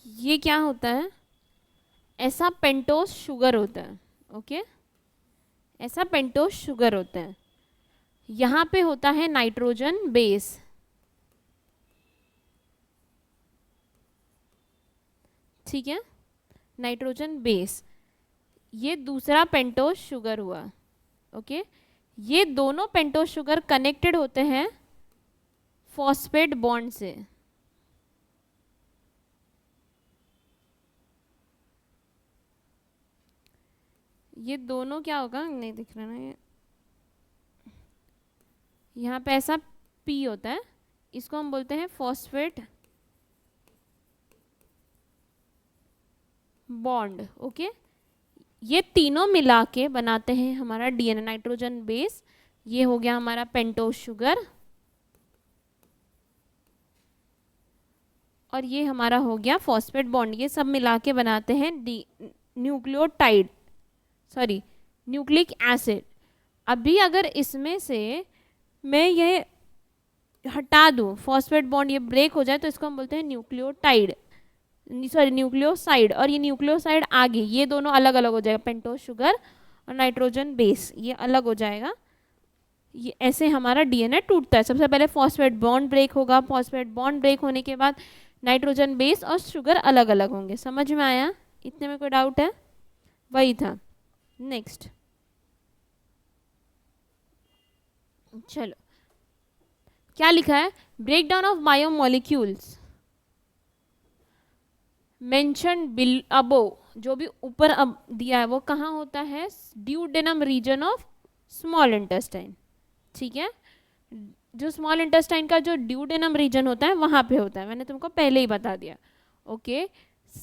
ये क्या होता है, ऐसा पेंटोस शुगर होता है, ओके, ऐसा पेंटोस शुगर होता है। यहाँ पे होता है नाइट्रोजन बेस, ठीक है, नाइट्रोजन बेस। ये दूसरा पेंटोस शुगर हुआ, ओके। ये दोनों पेंटोस शुगर कनेक्टेड होते हैं फॉस्फेट बॉन्ड से। ये दोनों क्या होगा, नहीं दिख रहा ना ये, यहाँ पे ऐसा पी होता है, इसको हम बोलते हैं फॉस्फेट बॉन्ड, ओके। ये तीनों मिला के बनाते हैं हमारा डीएनए, नाइट्रोजन बेस। ये हो गया हमारा पेंटोस शुगर, और ये हमारा हो गया फॉस्फेट बॉन्ड। ये सब मिला के बनाते हैं न्यूक्लियोटाइड, सॉरी, न्यूक्लिक एसिड। अभी अगर इसमें से मैं ये हटा दूं, फॉस्फेट बॉन्ड ये ब्रेक हो जाए, तो इसको हम बोलते हैं न्यूक्लियोटाइड, सॉरी न्यूक्लियोसाइड। और ये न्यूक्लियोसाइड आगे ये दोनों अलग अलग हो जाएगा, पेंटोस शुगर और नाइट्रोजन बेस, ये अलग हो जाएगा। ये ऐसे हमारा डीएनए टूटता है। सबसे पहले फॉस्फेट बॉन्ड ब्रेक होगा, फॉस्फेट बॉन्ड ब्रेक होने के बाद नाइट्रोजन बेस और शुगर अलग अलग होंगे। समझ में आया? इतने में कोई डाउट है? वही था। नेक्स्ट, चलो क्या लिखा है, break down of biomolecules mention bill above, जो भी ऊपर अब दिया है वो कहाँ होता है, duodenum region of small intestine, ठीक है। जो स्मॉल इंटेस्टाइन का जो ड्यूडेनम रीजन होता है वहाँ पे होता है, मैंने तुमको पहले ही बता दिया, ओके।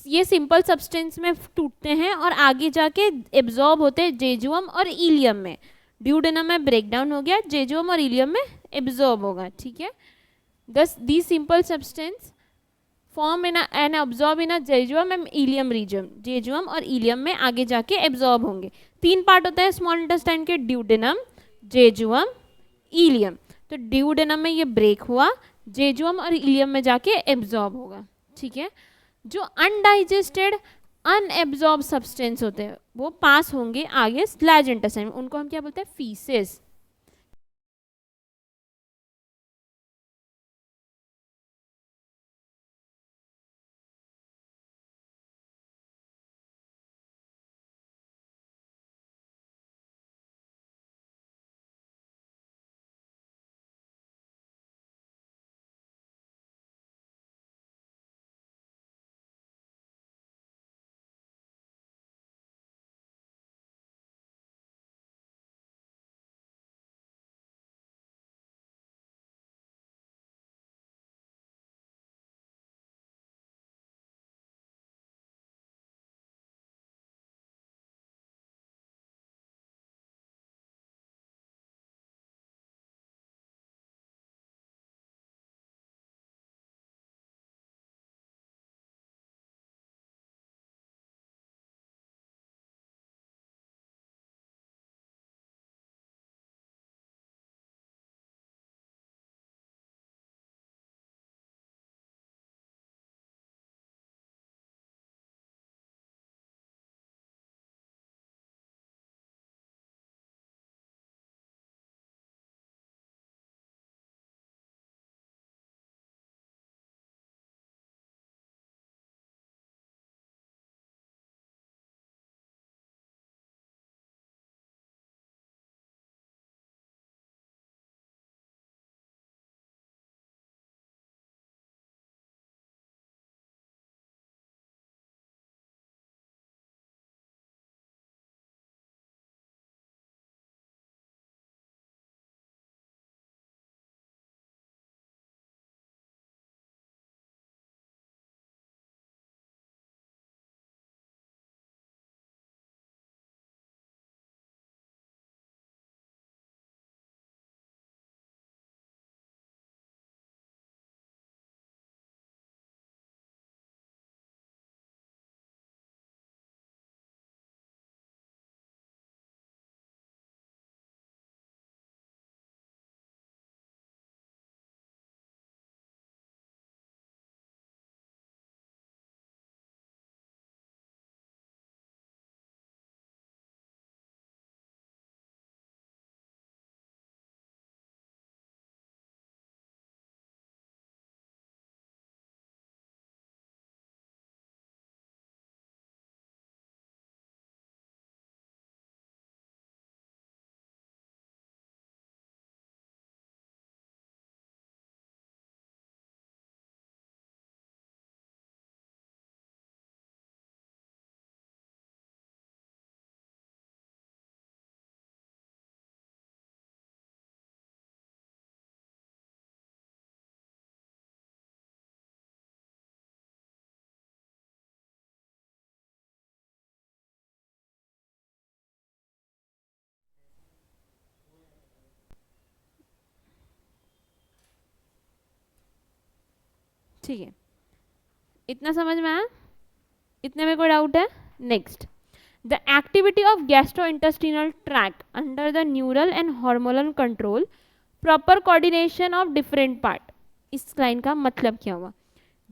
ये सिंपल सब्सटेंस में टूटते हैं और आगे जाके एब्जॉर्ब होते हैं जेजुअम और इलियम में। ड्यूडेनम में ब्रेक डाउन हो गया, जेजुअम और इलियम में एब्जॉर्ब होगा, ठीक है। Thus the simple substance form in and absorb in jejunum and ileum region, jejunum और इलियम में आगे जाके एब्जॉर्ब होंगे। तीन पार्ट होता है स्मॉल इंटेस्टाइन के, ड्यूडेनम, जेजुअम, इलियम। तो ड्यूडेनम में ये ब्रेक हुआ, जेजुअम और इलियम में जाके एब्जॉर्ब होगा, ठीक है। जो अनडाइजेस्टेड अनएब्जॉर्ब सब्सटेंस होते हैं वो पास होंगे आगे स्लैज इंटेस्टाइन, उनको हम क्या बोलते हैं, फीसेस। ठीक है, इतना समझ में आया? इतने में कोई डाउट है? Next, the activity of gastrointestinal tract under the neural and hormonal control, proper coordination of different part. इस लाइन का मतलब क्या हुआ?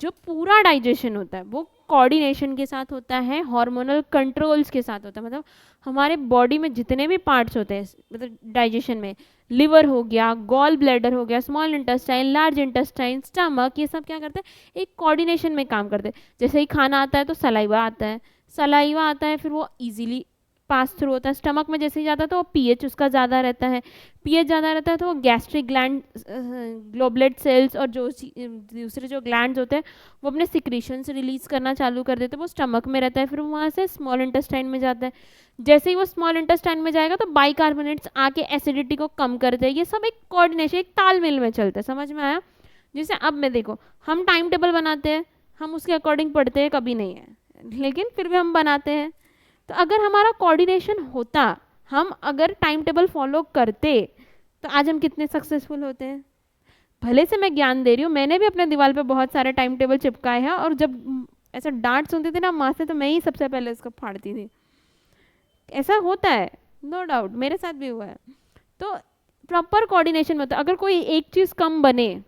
जो पूरा डाइजेशन होता है वो कोऑर्डिनेशन के साथ होता है, हार्मोनल कंट्रोल्स के साथ होता है। मतलब हमारे बॉडी में जितने भी पार्ट्स होते हैं, मतलब डाइजेशन में लिवर हो गया, गॉल ब्लैडर हो गया, small intestine, large intestine, stomach, ये सब क्या करते हैं? एक कोऑर्डिनेशन में काम करते हैं। जैसे ही खाना आता है तो सलाइवा आता है, सलाइवा आता है फिर वो इजीली पास थ्रू होता है स्टमक में। जैसे ही जाता है तो वो पीएच उसका ज़्यादा रहता है, पीएच ज़्यादा रहता है तो वो गैस्ट्रिक ग्लैंड, ग्लोबुलेट सेल्स और जो दूसरे जो ग्लैंड्स होते हैं वो अपने सिक्रीशंस रिलीज करना चालू कर देते हैं। वो स्टमक में रहता है, फिर वहाँ से स्मॉल इंटेस्टाइन में जाता है। जैसे ही वो स्मॉल इंटेस्टाइन में जाएगा तो बाइकार्बोनेट्स आके एसिडिटी को कम करते हैं। ये सब एक कोऑर्डिनेशन, एक तालमेल में चलता है। समझ में आया? जैसे अब मैं देखो, हम टाइम टेबल बनाते हैं, हम उसके अकॉर्डिंग पढ़ते हैं कभी नहीं है, लेकिन फिर भी हम बनाते हैं। तो अगर हमारा कोऑर्डिनेशन होता, हम अगर टाइम टेबल फॉलो करते, तो आज हम कितने सक्सेसफुल होते हैं। भले से मैं ज्ञान दे रही हूँ, मैंने भी अपने दीवार पे बहुत सारे टाइम टेबल चिपकाए हैं, और जब ऐसा डांट सुनती थी ना माँ से, तो मैं ही सबसे पहले इसको फाड़ती थी। ऐसा होता है, नो डाउट, मेरे साथ भी हुआ है। तो प्रॉपर कोऑर्डिनेशन में होता है। अगर कोई एक चीज़ कम बने,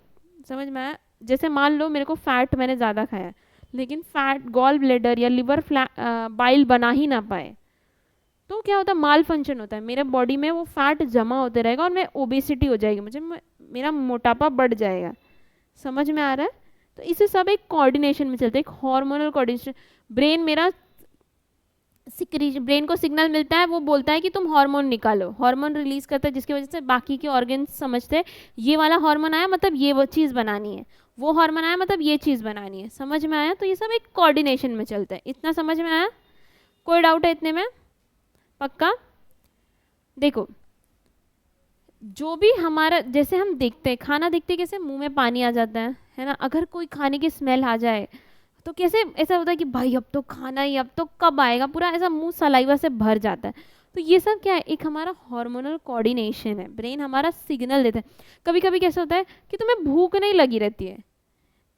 समझ में आया? जैसे मान लो मेरे को फैट मैंने ज़्यादा खाया, लेकिन फैट गॉल ब्लेडर या लिवर बाइल बना ही ना पाए, तो क्या होता है? माल फंक्शन होता है मेरे बॉडी में, वो फैट जमा होते रहेगा और मैं ओबेसिटी हो जाएगी, मुझे मेरा मोटापा बढ़ जाएगा। समझ में आ रहा है? तो इसे सब एक कोऑर्डिनेशन में चलता है, एक हार्मोनल कोऑर्डिनेशन। ब्रेन मेरा ब्रेन को सिग्नल मिलता है, वो बोलता है कि तुम हार्मोन निकालो, हार्मोन रिलीज करता है, जिसकी वजह से बाकी के ऑर्गन्स समझते हैं ये वाला हार्मोन आया मतलब ये वो चीज़ बनानी है, वो हार्मोन आया मतलब ये चीज़ बनानी है। समझ में आया? तो ये सब एक कोऑर्डिनेशन में चलता है। इतना समझ में आया? कोई डाउट है इतने में? पक्का? देखो, जो भी हमारा, जैसे हम देखते हैं खाना, देखते हैं कैसे मुंह में पानी आ जाता है ना? अगर कोई खाने की स्मेल आ जाए तो कैसे ऐसा होता है कि भाई अब तो खाना ही, अब तो कब आएगा, पूरा ऐसा मुंह सलाइवा से भर जाता है। तो ये सब क्या है? एक हमारा हार्मोनल कोऑर्डिनेशन है। ब्रेन हमारा सिग्नल देता है। कभी कभी कैसा होता है कि तुम्हें भूख नहीं लगी रहती है,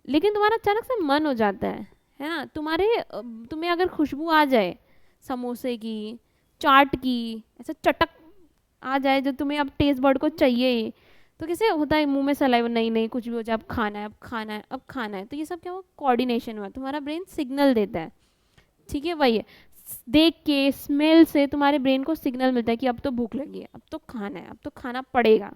लेकिन तुम्हारा अचानक से मन हो जाता है ना? तुम्हें अगर खुशबू आ जाए समोसे की, चाट की, ऐसा चटक आ जाए जो तुम्हें अब टेस्ट बर्ड को चाहिए ही, तो कैसे होता है मुंह में सलाइवा, नहीं नहीं कुछ भी हो जाए, अब खाना है, अब खाना है, अब खाना है। तो ये सब क्या हुआ? कोऑर्डिनेशन हुआ, तुम्हारा ब्रेन सिग्नल देता है। ठीक है, वही है, देख के स्मेल से तुम्हारे ब्रेन को सिग्नल मिलता है कि अब तो भूख लगी है, अब तो खाना है, अब तो खाना पड़ेगा।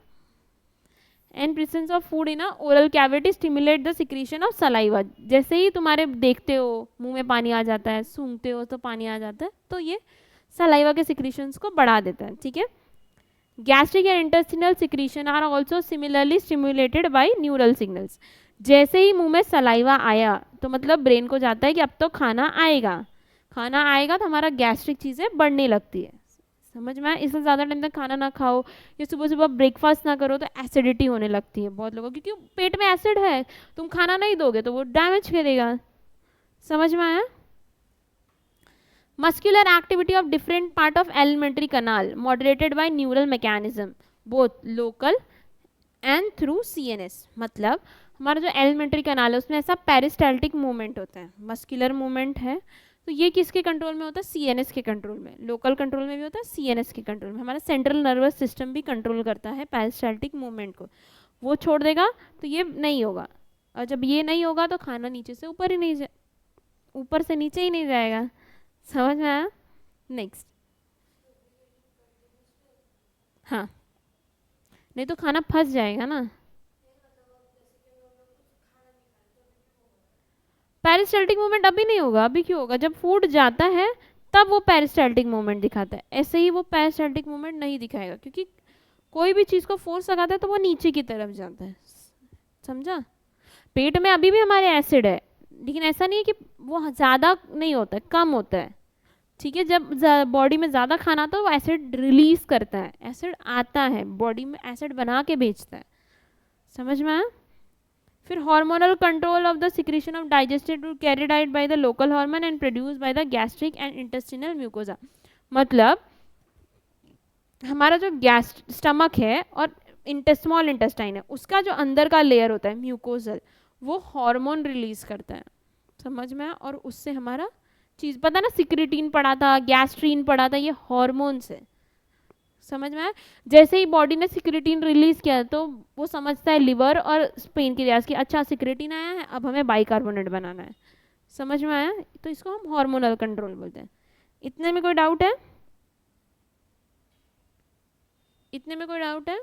And presence of food in oral cavity stimulate the secretion of saliva. जैसे ही तुम्हारे देखते हो मुंह में पानी आ जाता है, सूंघते हो तो पानी आ जाता है, तो ये सलाइवा के सिक्रीशंस को बढ़ा देता है। ठीक है, gastric and intestinal secretion are also similarly stimulated by neural signals. जैसे ही मुंह में सलाइवा आया तो मतलब ब्रेन को जाता है कि अब तो खाना आएगा, खाना आएगा, तो हमारा गैस्ट्रिक चीज़ें बढ़ने लगती है। समझ में आया? इसलिए ज़्यादा टाइम तक खाना ना खाओ या सुबह सुबह ब्रेकफास्ट ना करो तो एसिडिटी होने लगती है बहुत लोगों की, क्योंकि पेट में एसिड है, तुम खाना नहीं दोगे तो वो डैमेज करेगा। समझ में आया? Muscular activity of different part of alimentary canal moderated by neural mechanism both local and through CNS। मतलब हमारा जो एलिमेंट्री कनाल है उसमें ऐसा पेरिस्टाल्टिक मूवमेंट होता है, मस्कुलर मूवमेंट है, तो ये किसके कंट्रोल में होता है? सीएनएस के कंट्रोल में। लोकल कंट्रोल में भी होता है, सीएनएस के कंट्रोल में। हमारा सेंट्रल नर्वस सिस्टम भी कंट्रोल करता है पेरिस्टाल्टिक मूवमेंट को। वो छोड़ देगा तो ये नहीं होगा, और जब ये नहीं होगा तो खाना नीचे से ऊपर ही नहीं ऊपर से नीचे ही नहीं जाएगा। समझ में आया? नेक्स्ट, हाँ, नहीं तो खाना फंस जाएगा ना। पेरिस्टाल्टिक मूवमेंट अभी नहीं होगा, अभी क्यों होगा? जब फूड जाता है तब वो पेरिस्टाल्टिक मूवमेंट दिखाता है, ऐसे ही वो पेरिस्टाल्टिक मूवमेंट नहीं दिखाएगा, क्योंकि कोई भी चीज़ को फोर्स लगाता है तो वो नीचे की तरफ जाता है। समझा? पेट में अभी भी हमारे एसिड है, लेकिन ऐसा नहीं है कि वो ज़्यादा नहीं होता है, कम होता है। ठीक है, जब बॉडी में ज़्यादा खाना आता है वो एसिड रिलीज करता है, एसिड आता है बॉडी में, एसिड बना के भेजता है। समझ में आया? फिर hormonal control of the secretion of digested food carried out by the local hormone and produce by the gastric and intestinal mucosa. मतलब हमारा जो स्टमक है और स्मॉल इंटेस्टाइन है, उसका जो अंदर का लेयर होता है म्यूकोजल, वो हार्मोन रिलीज करता है, समझ में आया? और उससे हमारा चीज पता ना, सिक्रेटिन पढ़ा था, गैस्ट्रीन पढ़ा था, ये हार्मोन्स है, समझ में आया? जैसे ही बॉडी ने सिक्रेटिन रिलीज किया तो वो समझता है लिवर और पेन क्रियाज की, अच्छा सिक्रेटिन आया है, अब हमें बाइकार्बोनेट बनाना है, समझ में आया? तो इसको हम हार्मोनल कंट्रोल बोलते हैं। इतने में कोई डाउट है? इतने में कोई डाउट है?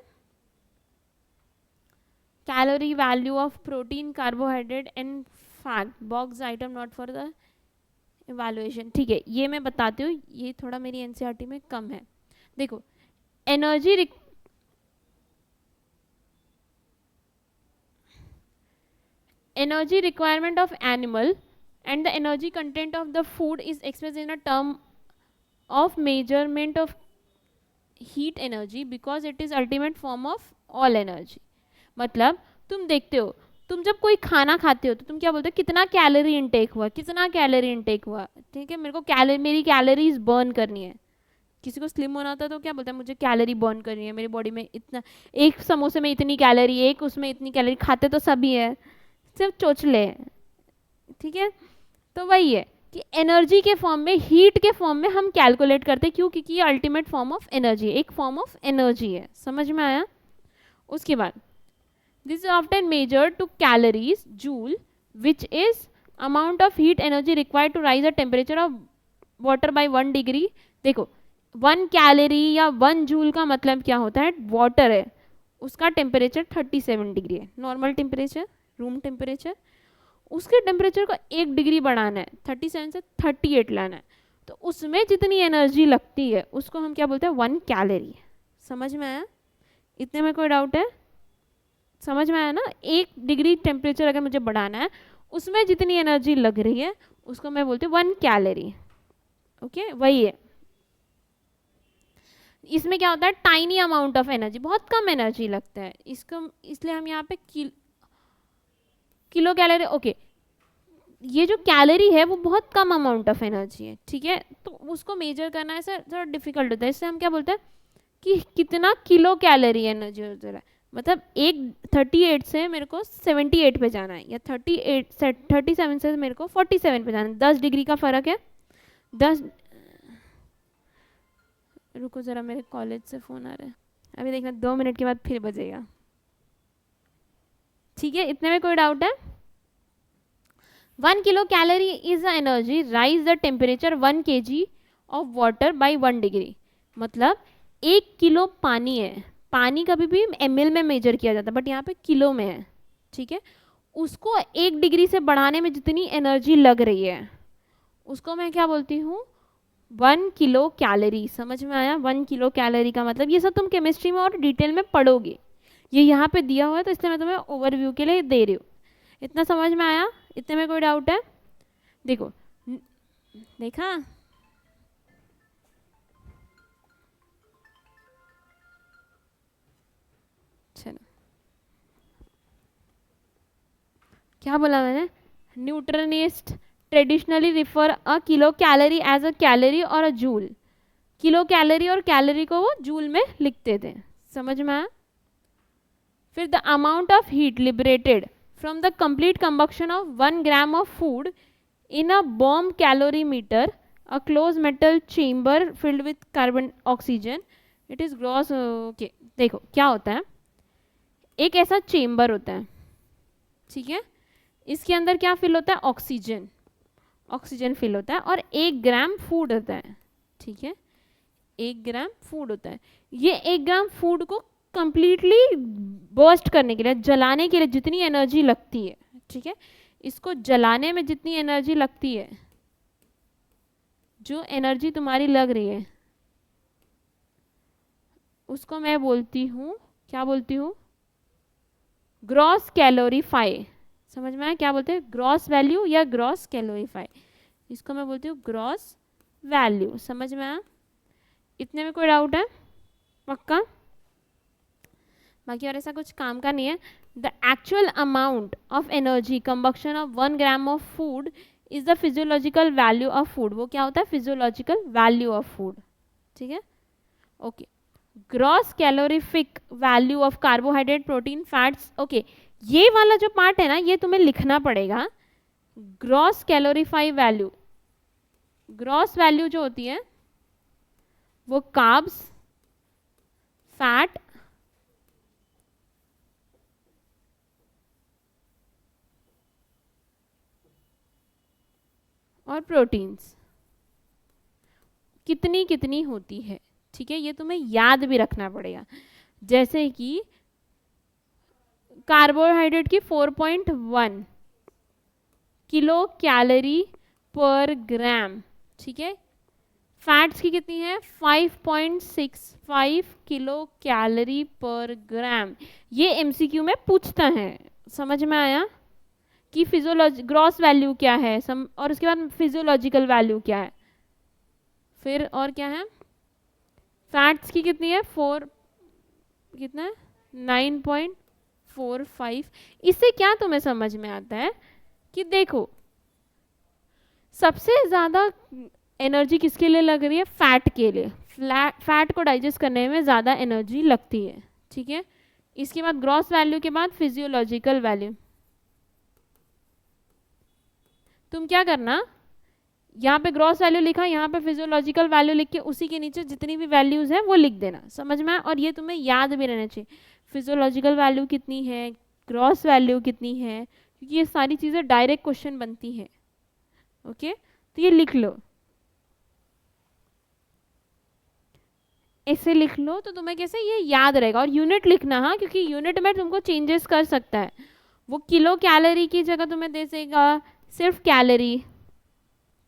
Calorie value of protein, carbohydrate and fat, box item not for the evaluation, ठीक है, ये मैं बताती हूँ, ये थोड़ा मेरी एनसीईआरटी में कम है। देखो, energy energy requirement of animal and the energy content of the food is expressed in a term of measurement of heat energy because it is ultimate form of all energy। मतलब तुम देखते हो, तुम जब कोई खाना खाते हो तो तुम क्या बोलते हो, कितना कैलोरी इनटेक हुआ, कितना कैलोरी इनटेक हुआ, ठीक है, मेरे को मेरी कैलोरीज बर्न करनी है। किसी को स्लिम होना था तो क्या बोलता है, मुझे कैलोरी बर्न करनी है, मेरी बॉडी में इतना, एक समोसे में इतनी कैलोरी, एक उसमें इतनी कैलोरी, खाते तो सभी है, सिर्फ चोचले, ठीक है? तो वही है कि एनर्जी के फॉर्म में, हीट के फॉर्म में हम कैलकुलेट करते हैं, क्यों? क्योंकि ये अल्टीमेट फॉर्म ऑफ एनर्जी, एक फॉर्म ऑफ एनर्जी है, समझ में आया? उसके बाद this is often measured to calories joule which is amount of heat energy required to raise the temperature of water by 1 degree. देखो, 1 कैलोरी या 1 जूल का मतलब क्या होता है, वाटर है, उसका टेम्परेचर 37 डिग्री है, नॉर्मल टेम्परेचर, रूम टेम्परेचर, उसके टेम्परेचर को 1 डिग्री बढ़ाना है, 37 से 38 लाना है, तो उसमें जितनी एनर्जी लगती है उसको हम क्या बोलते हैं, 1 कैलोरी। समझ में आया? इतने में कोई डाउट है? समझ में आया ना? 1 डिग्री टेम्परेचर अगर मुझे बढ़ाना है, उसमें जितनी एनर्जी लग रही है उसको मैं बोलती हूँ 1 कैलोरी। ओके, वही है। इसमें क्या होता है, टाइनी अमाउंट ऑफ एनर्जी, बहुत कम एनर्जी लगता है इसको, इसलिए हम यहाँ पे किलो कैलोरी, ओके, ये जो कैलोरी है वो बहुत कम अमाउंट ऑफ एनर्जी है, ठीक है, तो उसको मेजर करना ऐसा थोड़ा डिफिकल्ट होता है, इससे हम क्या बोलते हैं कि कितना किलो कैलोरी एनर्जी हो रहा है, मतलब एक 38 से मेरे को 78 पे जाना है, या 37 से मेरे को 47 पे जाना है, 10 डिग्री का फर्क है। 10, रुको जरा, मेरे कॉलेज से फ़ोन आ रहा है, अभी देखना 2 मिनट के बाद फिर बजेगा, ठीक है? इतने में कोई डाउट है? 1 kilo calorie is the energy rise the temperature 1 kg of water by 1 degree. मतलब 1 किलो पानी है, पानी कभी भी ml में मेजर किया जाता है, बट यहाँ पे किलो में है, ठीक है? उसको 1 डिग्री से बढ़ाने में जितनी एनर्जी लग रही है उसको मैं क्या बोलती हूँ, 1 किलो कैलोरी। समझ में आया? 1 किलो कैलोरी का मतलब, ये सब तुम केमिस्ट्री में और डिटेल में पढ़ोगे, ये यहाँ पे दिया हुआ है तो इसलिए मैं तुम्हें ओवरव्यू के लिए दे रही हूँ। इतना समझ में आया? इतने में कोई डाउट है? देखो, देखा, चलो क्या बोला मैंने, nutritionist traditionally refer a kilo calorie as a calorie और अ जूल, किलो कैलोरी और कैलोरी को वो जूल में लिखते थे। समझ में आया? फिर the amount of heat liberated from the complete combustion of 1 gram of food in a bomb calorimeter, a closed metal chamber filled with carbon oxygen, it is gross, okay, देखो क्या होता है, एक ऐसा चेम्बर होता है, ठीक है, इसके अंदर क्या फिल होता है, ऑक्सीजन, ऑक्सीजन फिल होता है, और 1 ग्राम फूड होता है, ठीक है, 1 ग्राम फूड होता है। ये 1 ग्राम फूड को कंप्लीटली बर्स्ट करने के लिए, जलाने के लिए जितनी एनर्जी लगती है, ठीक है, इसको जलाने में जितनी एनर्जी लगती है, जो एनर्जी तुम्हारी लग रही है उसको मैं बोलती हूँ, क्या बोलती हूँ, ग्रॉस कैलोरीफाई। समझ में आया क्या बोलते हैं, ग्रॉस वैल्यू या ग्रॉस कैलोरीफाई, इसको मैं बोलती हूँ ग्रॉस वैल्यू। समझ में आया? इतने में कोई डाउट है? पक्का? बाकी और ऐसा कुछ काम का नहीं है। The actual amount of energy combustion of 1 gram of food is the physiological value of food. वो क्या होता है, फिजियोलॉजिकल वैल्यू ऑफ फूड, ठीक है, okay. Gross calorific value of carbohydrate, protein, fats, okay, ये वाला जो पार्ट है ना, ये तुम्हें लिखना पड़ेगा। ग्रॉस कैलोरीफाई वैल्यू, ग्रॉस वैल्यू जो होती है वो कार्ब्स, फैट और प्रोटीन्स कितनी कितनी होती है, ठीक है। ये तुम्हें याद भी रखना पड़ेगा। जैसे कि कार्बोहाइड्रेट की 4.1 किलो कैलोरी पर ग्राम, ठीक है। फैट्स की कितनी है 5.65 किलो कैलोरी पर ग्राम। ये एमसीक्यू में पूछता है, समझ में आया कि फिजियोलॉजी ग्रॉस वैल्यू क्या है और उसके बाद फिजियोलॉजिकल वैल्यू क्या है, फिर और क्या है। फैट्स की कितनी है 4, कितना है 9.45। इससे क्या तुम्हें समझ में आता है कि देखो सबसे ज़्यादा एनर्जी किसके लिए लग रही है, फैट के लिए। फैट को डाइजेस्ट करने में ज़्यादा एनर्जी लगती है, ठीक है। इसके बाद ग्रॉस वैल्यू के बाद फिजियोलॉजिकल वैल्यू। तुम क्या करना, यहाँ पे ग्रॉस वैल्यू लिखा, यहाँ पे फिजियोलॉजिकल वैल्यू लिख के उसी के नीचे जितनी भी वैल्यूज है वो लिख देना, समझ में आया। और ये तुम्हें याद भी रहना चाहिए, फिजियोलॉजिकल वैल्यू कितनी है, ग्रॉस वैल्यू कितनी है, क्योंकि ये सारी चीज़ें डायरेक्ट क्वेश्चन बनती है। ओके, तो ये लिख लो, ऐसे लिख लो तो तुम्हें कैसे ये याद रहेगा। और यूनिट लिखना, हाँ, क्योंकि यूनिट में तुमको चेंजेस कर सकता है। वो किलो कैलोरी की जगह तुम्हें दे देगा सिर्फ कैलोरी,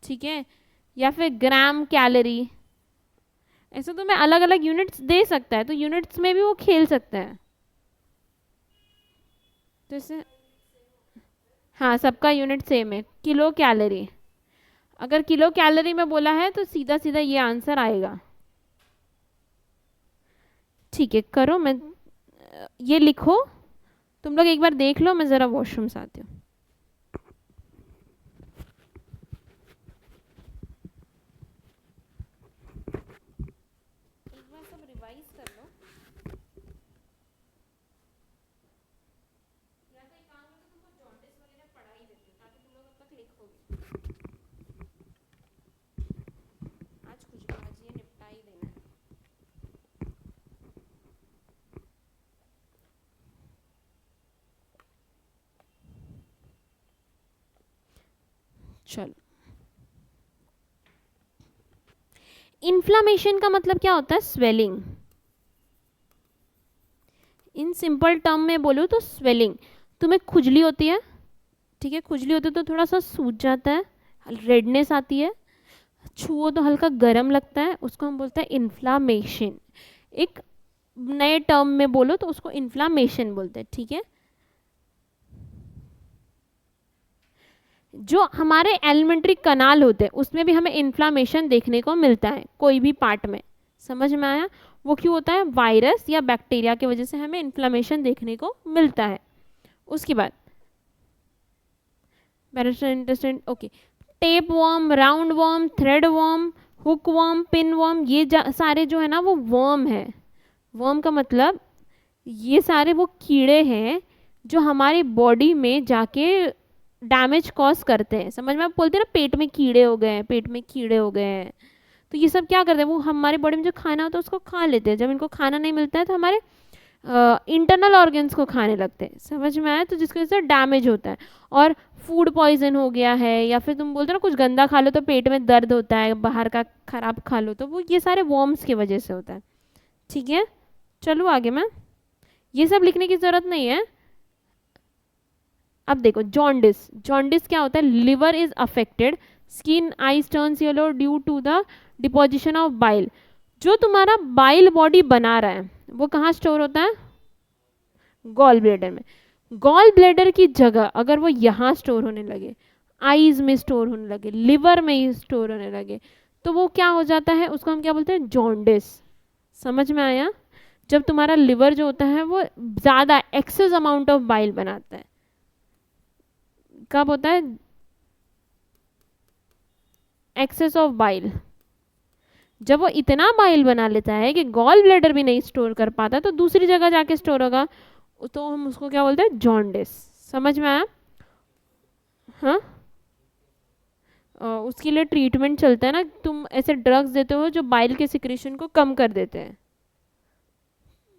ठीक है, या फिर ग्राम कैलोरी, ऐसे तुम्हें अलग अलग यूनिट्स दे सकता है, तो यूनिट्स में भी वो खेल सकता है। जैसे हाँ, सबका यूनिट सेम है, किलो कैलोरी। अगर किलो कैलोरी में बोला है तो सीधा सीधा ये आंसर आएगा। ठीक है, करो, मैं ये लिखो, तुम लोग एक बार देख लो, मैं ज़रा वॉशरूम से आती हूँ। एक बार सब रिवाइज कर लो, या तो एक काम करो, तुमको जॉन्डिस वगैरह पढ़ा ही देती हूँ ताकि तुम लोग अब तक लिखोगे। आज कुछ भी, आज ये निपटा ही देना है। चलो, इन्फ्लामेशन का मतलब क्या होता है, स्वेलिंग। इन सिंपल टर्म में बोलूँ तो स्वेलिंग। तुम्हें खुजली होती है, ठीक है, खुजली होती है तो थोड़ा सा सूज जाता है, रेडनेस आती है, छुओ तो हल्का गर्म लगता है, उसको हम बोलते हैं इन्फ्लामेशन। एक नए टर्म में बोलो तो उसको इन्फ्लामेशन बोलते हैं, ठीक है। जो हमारे एलिमेंट्री कनाल होते हैं उसमें भी हमें इन्फ्लामेशन देखने को मिलता है, कोई भी पार्ट में, समझ में आया। वो क्यों होता है, वायरस या बैक्टीरिया की वजह से हमें इन्फ्लामेशन देखने को मिलता है। उसके बाद intestine, okay, tape worm, round worm, thread worm, hook worm, pin worm, ये सारे जो है ना वो वर्म है। वर्म का मतलब ये सारे वो कीड़े हैं जो हमारी बॉडी में जाके डैमेज कॉज करते हैं, समझ में, आप बोलते हैं ना पेट में कीड़े हो गए हैं, पेट में कीड़े हो गए हैं, तो ये सब क्या करते हैं, वो हमारे बॉडी में जो खाना होता है उसको खा लेते हैं। जब इनको खाना नहीं मिलता है तो हमारे इंटरनल ऑर्गन्स को खाने लगते हैं, समझ में आया, तो जिसकी वजह से डैमेज होता है। और फूड पॉइजन हो गया है, या फिर तुम बोलते हो ना कुछ गंदा खा लो तो पेट में दर्द होता है, बाहर का खराब खा लो, तो वो ये सारे वॉर्म्स की वजह से होता है, ठीक है। चलो आगे, मैं ये सब लिखने की ज़रूरत नहीं है। अब देखो, जॉन्डिस, जॉन्डिस क्या होता है, liver is affected, skin eyes turns yellow due to the deposition of bile. जो तुम्हारा बाइल बॉडी बना रहा है वो कहाँ स्टोर होता है, गॉल ब्लैडर में। गॉल ब्लैडर की जगह अगर वो यहाँ स्टोर होने लगे, आईज में स्टोर होने लगे, लिवर में ही स्टोर होने लगे, तो वो क्या हो जाता है, उसको हम क्या बोलते हैं, जॉन्डिस। समझ में आया। जब तुम्हारा लिवर जो होता है वो ज़्यादा एक्सेस अमाउंट ऑफ बाइल बनाता है, कब होता है, एक्सेस ऑफ बाइल। जब वो इतना बाइल बना लेता है कि गॉल ब्लैडर भी नहीं स्टोर कर पाता तो दूसरी जगह जाके स्टोर होगा, तो हम उसको क्या बोलते हैं, जॉन्डिस। समझ में आया? हाँ, उसके लिए ट्रीटमेंट चलता है ना, तुम ऐसे ड्रग्स देते हो जो बाइल के सिक्रेशन को कम कर देते हैं,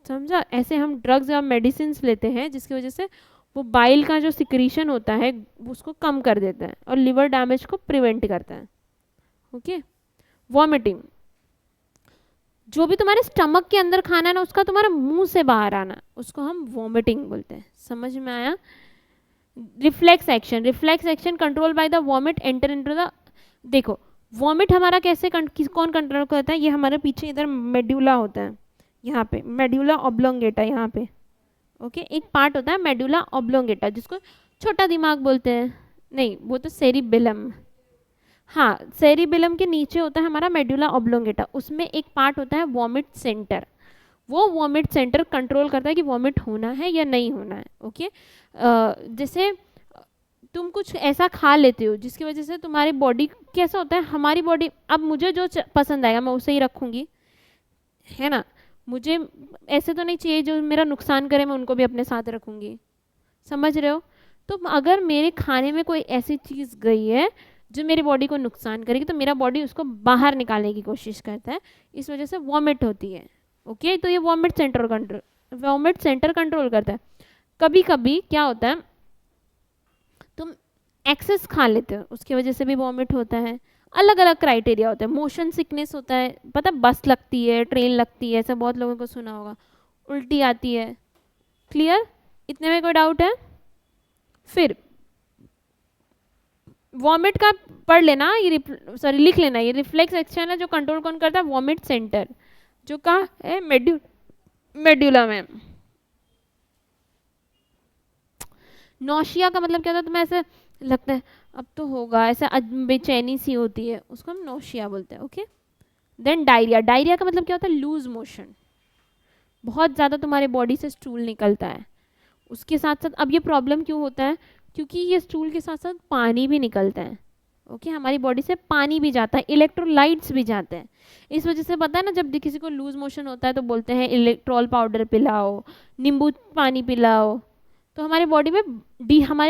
समझा? ऐसे हम ड्रग्स या मेडिसिन लेते हैं जिसकी वजह से वो बाइल का जो सिक्रीशन होता है उसको कम कर देता है और लिवर डैमेज को प्रिवेंट करता है। ओके। वॉमिटिंग, जो भी तुम्हारे स्टमक के अंदर खाना है ना उसका तुम्हारे मुंह से बाहर आना, उसको हम वॉमिटिंग बोलते हैं। समझ में आया? Reflex action, reflex action control by the vomit enter into the, देखो वॉमिट हमारा कैसे कौन कंट्रोल करता है, ये हमारे पीछे इधर मेड्यूला होता है, यहाँ पे मेड्यूला ऑब्लोंगेटा, यहाँ पे ओके एक पार्ट होता है मेडुला ऑब्लोंगेटा जिसको छोटा दिमाग बोलते हैं, नहीं वो तो सेरिबेलम, हाँ सेरिबेलम के नीचे होता है हमारा मेडुला ऑब्लोंगेटा, उसमें एक पार्ट होता है वॉमिट सेंटर, वो वॉमिट सेंटर कंट्रोल करता है कि वॉमिट होना है या नहीं होना है। ओके। जैसे तुम कुछ ऐसा खा लेते हो जिसकी वजह से तुम्हारी बॉडी, कैसा होता है हमारी बॉडी, अब मुझे जो पसंद आएगा मैं उसे ही रखूंगी, है ना? मुझे ऐसे तो नहीं चाहिए जो मेरा नुकसान करे मैं उनको भी अपने साथ रखूंगी, समझ रहे हो? तो अगर मेरे खाने में कोई ऐसी चीज़ गई है जो मेरी बॉडी को नुकसान करेगी तो मेरा बॉडी उसको बाहर निकालने की कोशिश करता है, इस वजह से वॉमिट होती है। ओके, तो ये वॉमिट सेंटर कंट्रोल करता है। कभी कभी क्या होता है, तुम एक्सेस खा लेते हो उसकी वजह से भी वॉमिट होता है। अलग अलग क्राइटेरिया होता है, मोशन सिकनेस होता है, पता बस लगती है, ट्रेन लगती है, ऐसा बहुत लोगों को सुना होगा, उल्टी आती है। क्लियर? इतने में कोई डाउट है? फिर वॉमिट का पढ़ लेना, ये सॉरी लिख लेना, ये रिफ्लेक्स एक्शन है जो कंट्रोल कौन करता है, वॉमिट सेंटर, जो कहाँ है, मेड्यूला में। नौशिया का मतलब क्या होता है, तुम्हें ऐसे लगता है अब तो होगा, ऐसा बेचैनी सी होती है, उसको हम नौशिया बोलते हैं। ओके। देन डायरिया, डायरिया का मतलब क्या होता है, लूज मोशन, बहुत ज़्यादा तुम्हारे बॉडी से स्टूल निकलता है। उसके साथ साथ अब ये प्रॉब्लम क्यों होता है, क्योंकि ये स्टूल के साथ साथ पानी भी निकलता है। ओके, हमारी बॉडी से पानी भी जाता है, इलेक्ट्रोलाइट्स भी जाते हैं, इस वजह से पता है ना जब किसी को लूज मोशन होता है तो बोलते हैं इलेक्ट्रॉल पाउडर पिलाओ, नींबू पानी पिलाओ, तो हमारे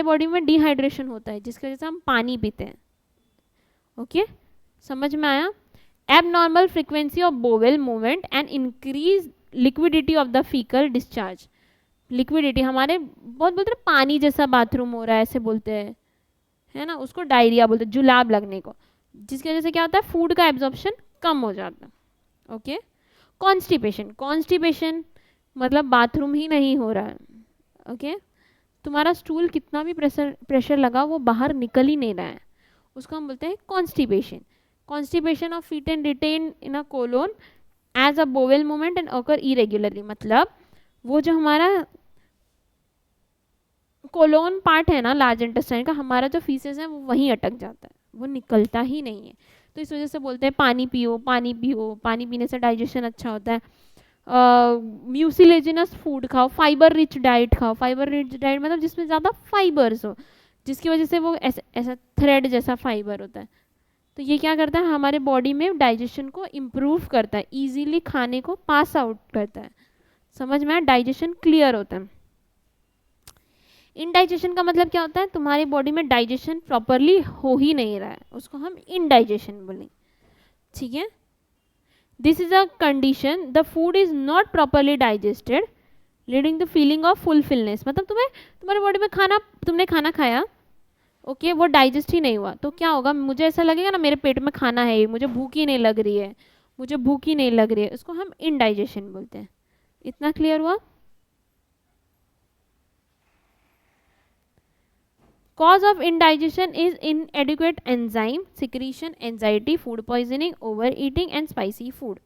बॉडी में डिहाइड्रेशन होता है जिसकी वजह से हम पानी पीते हैं। ओके, समझ में आया? Abnormal frequency of bowel movement and increase liquidity of the faecal discharge, liquidity हमारे बहुत बोलते हैं पानी जैसा बाथरूम हो रहा है ऐसे बोलते हैं, है ना, उसको डायरिया बोलते हैं, जुलाब लगने को, जिसकी वजह से क्या होता है, फूड का एब्जॉर्प्शन कम हो जाता है। ओके। कॉन्स्टिपेशन, कॉन्स्टिपेशन मतलब बाथरूम ही नहीं हो रहा है। ओके, तुम्हारा स्टूल कितना भी प्रेशर लगा वो बाहर निकल ही नहीं रहा है, उसको हम बोलते हैं constipation. Constipation of feet and retain in a colon as a bowel movement and occur irregularly, मतलब वो जो हमारा कोलोन पार्ट है ना लार्ज इंटेस्टाइन का, हमारा जो फीसेस है वो वहीं अटक जाता है, वो निकलता ही नहीं है, तो इस वजह से बोलते हैं पानी पियो, पानी पियो, पानी पीने से डाइजेशन अच्छा होता है। म्यूसिलेजिनस फूड खाओ, फाइबर रिच डाइट खाओ, फाइबर रिच डाइट मतलब जिसमें ज़्यादा फाइबर्स हो, जिसकी वजह से वो ऐसा थ्रेड जैसा फाइबर होता है, तो ये क्या करता है हमारे बॉडी में डाइजेशन को इम्प्रूव करता है, इजीली खाने को पास आउट करता है। समझ में आया? डाइजेशन क्लियर होता है। इनडाइजेशन का मतलब क्या होता है, तुम्हारी बॉडी में डाइजेशन प्रॉपरली हो ही नहीं रहा है, उसको हम इनडाइजेशन बोलेंगे। ठीक है, this is a condition the food is not properly digested leading to feeling of fulfilness, मतलब तुम्हारी बॉडी में तुमने खाना खाया, ओके वो डाइजेस्ट ही नहीं हुआ तो क्या होगा, मुझे ऐसा लगेगा ना मेरे पेट में खाना है, मुझे भूख ही नहीं लग रही है, मुझे भूख ही नहीं लग रही है, उसको हम इनडाइजेशन बोलते हैं। इतना क्लियर हुआ? Cause of indigestion is inadequate enzyme secretion, anxiety, food poisoning, overeating and spicy food.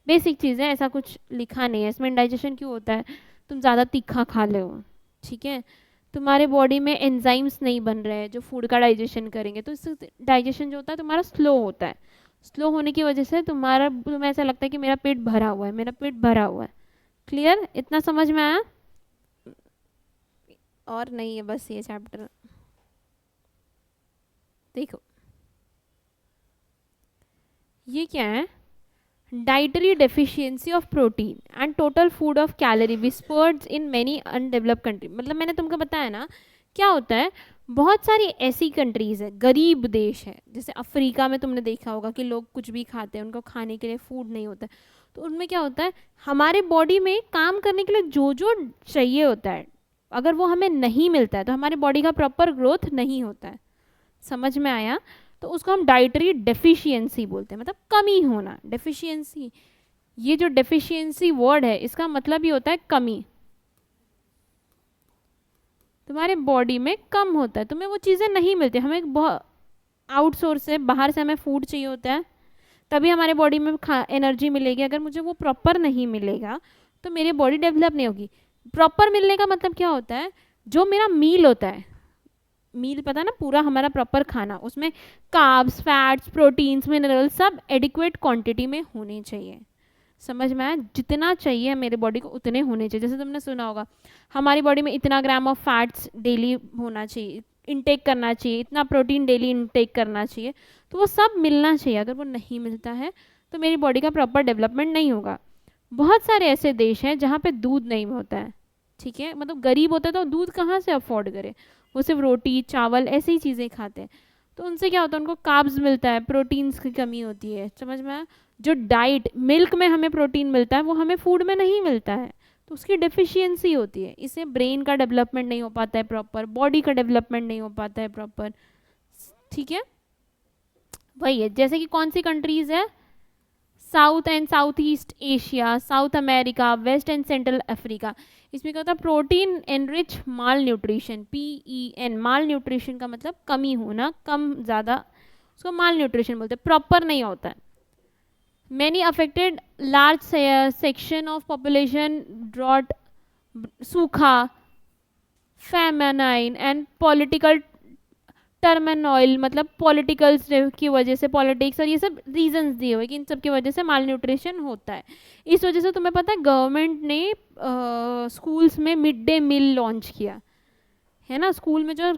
Basic चीज़ें, ऐसा कुछ लिखा नहीं है इसमें। इंडाइजेशन क्यों होता है, तुम ज़्यादा तीखा खा ले हो, ठीक है, तुम्हारे बॉडी में एंजाइम्स नहीं बन रहे हैं जो फूड का डाइजेशन करेंगे, तो इससे डाइजेशन जो होता है तुम्हारा स्लो होता है, स्लो होने की वजह से तुम्हें ऐसा लगता है कि मेरा पेट भरा हुआ है, मेरा पेट भरा हुआ है। क्लियर? इतना समझ में आया? और नहीं है बस ये चैप्टर। देखो ये क्या है, dietary deficiency of protein and total food of calorie whispered in many undeveloped country. मतलब मैंने तुमको बताया ना, क्या होता है, बहुत सारी ऐसी कंट्रीज है, गरीब देश है, जैसे अफ्रीका में तुमने देखा होगा कि लोग कुछ भी खाते हैं, उनको खाने के लिए फूड नहीं होता है। तो उनमें क्या होता है, हमारे बॉडी में काम करने के लिए जो जो चाहिए होता है, अगर वो हमें नहीं मिलता है तो हमारी बॉडी का प्रॉपर ग्रोथ नहीं होता है। समझ में आया? तो उसको हम डाइटरी डेफिशिएंसी बोलते हैं, मतलब कमी होना, डेफिशिएंसी। ये जो डेफिशिएंसी वर्ड है इसका मतलब ही होता है कमी। तुम्हारे बॉडी में कम होता है, तुम्हें वो चीज़ें नहीं मिलती, हमें बहुत आउटसोर्स से, बाहर से हमें फूड चाहिए होता है, तभी हमारे बॉडी में एनर्जी मिलेगी। अगर मुझे वो प्रॉपर नहीं मिलेगा तो मेरी बॉडी डेवलप नहीं होगी। प्रॉपर मिलने का मतलब क्या होता है, जो मेरा मील होता है, मील पता ना, पूरा हमारा प्रॉपर खाना, उसमें कार्ब्स, फैट्स, प्रोटीन्स, मिनरल्स सब एडिक्वेट क्वांटिटी में होने चाहिए। समझ में आया? जितना चाहिए मेरे बॉडी को उतने होने चाहिए। जैसे तुमने सुना होगा हमारी बॉडी में इतना ग्राम ऑफ फैट्स डेली होना चाहिए, इनटेक करना चाहिए, इतना प्रोटीन डेली इनटेक करना चाहिए, तो वो सब मिलना चाहिए। अगर वो नहीं मिलता है तो मेरी बॉडी का प्रॉपर डेवलपमेंट नहीं होगा। बहुत सारे ऐसे देश हैं जहाँ पे दूध नहीं होता है, ठीक है, मतलब गरीब होता है तो दूध कहाँ से अफोर्ड करे, वो सिर्फ रोटी चावल ऐसी ही चीज़ें खाते हैं। तो उनसे क्या होता है, उनको कार्ब्स मिलता है, प्रोटीन्स की कमी होती है। समझ में आया? जो डाइट मिल्क में हमें प्रोटीन मिलता है वो हमें फूड में नहीं मिलता है, तो उसकी डेफिशिएंसी होती है। इससे ब्रेन का डेवलपमेंट नहीं हो पाता है प्रॉपर, बॉडी का डेवलपमेंट नहीं हो पाता है प्रॉपर। ठीक है, वही है। जैसे कि कौन सी कंट्रीज है, South and South East Asia, South America, West and Central Africa. इसमें क्या होता है, protein enrich malnutrition, PEN, malnutrition का मतलब कमी होना, कम ज़्यादा, उसको माल न्यूट्रिशन बोलते हैं, प्रॉपर नहीं होता है। Many affected large section of population drought, सूखा, फेमेनाइन एंड पॉलिटिकल टर्मिनॉइल, मतलब पॉलिटिकल्स की वजह से, पॉलिटिक्स और ये सब रीजंस दिए हुए कि इन सब की वजह से माल न्यूट्रिशन होता है। इस वजह से तुम्हें पता है गवर्नमेंट ने स्कूल्स में मिड डे मील लॉन्च किया है ना। स्कूल में जो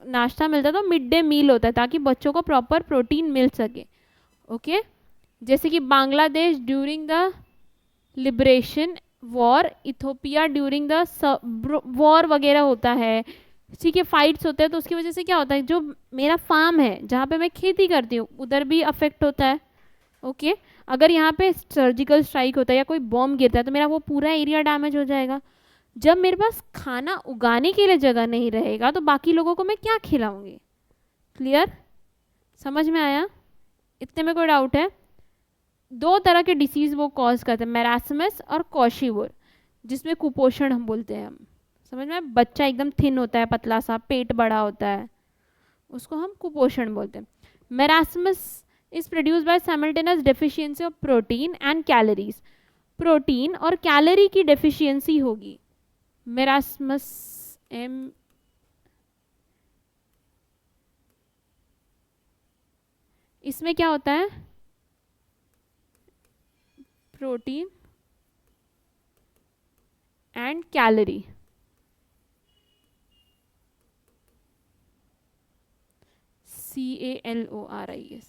नाश्ता मिलता था मिड डे मील होता है, ताकि बच्चों को प्रॉपर प्रोटीन मिल सके। ओके, जैसे कि Bangladesh during the liberation war, Ethiopia during the war वगैरह होता है, ठीक है, फाइट्स होते हैं, तो उसकी वजह से क्या होता है, जो मेरा फार्म है जहाँ पे मैं खेती करती हूँ उधर भी अफेक्ट होता है। ओके, अगर यहाँ पे सर्जिकल स्ट्राइक होता है या कोई बॉम्ब गिरता है तो मेरा वो पूरा एरिया डैमेज हो जाएगा। जब मेरे पास खाना उगाने के लिए जगह नहीं रहेगा तो बाकी लोगों को मैं क्या खिलाऊंगी। क्लियर? समझ में आया? इतने में कोई डाउट है? दो तरह के डिसीज वो कॉज करते हैं, मैरास्मस और कौशिवुर, जिसमें कुपोषण हम बोलते हैं। हम समझ में, बच्चा एकदम थिन होता है, पतला सा, पेट बड़ा होता है, उसको हम कुपोषण बोलते हैं। Marasmus is produce by simultaneous deficiency of protein and calories. Protein और कैलोरी की डेफिशिएंसी होगी मैरास्मस। इसमें क्या होता है, protein and calorie, CALORIES,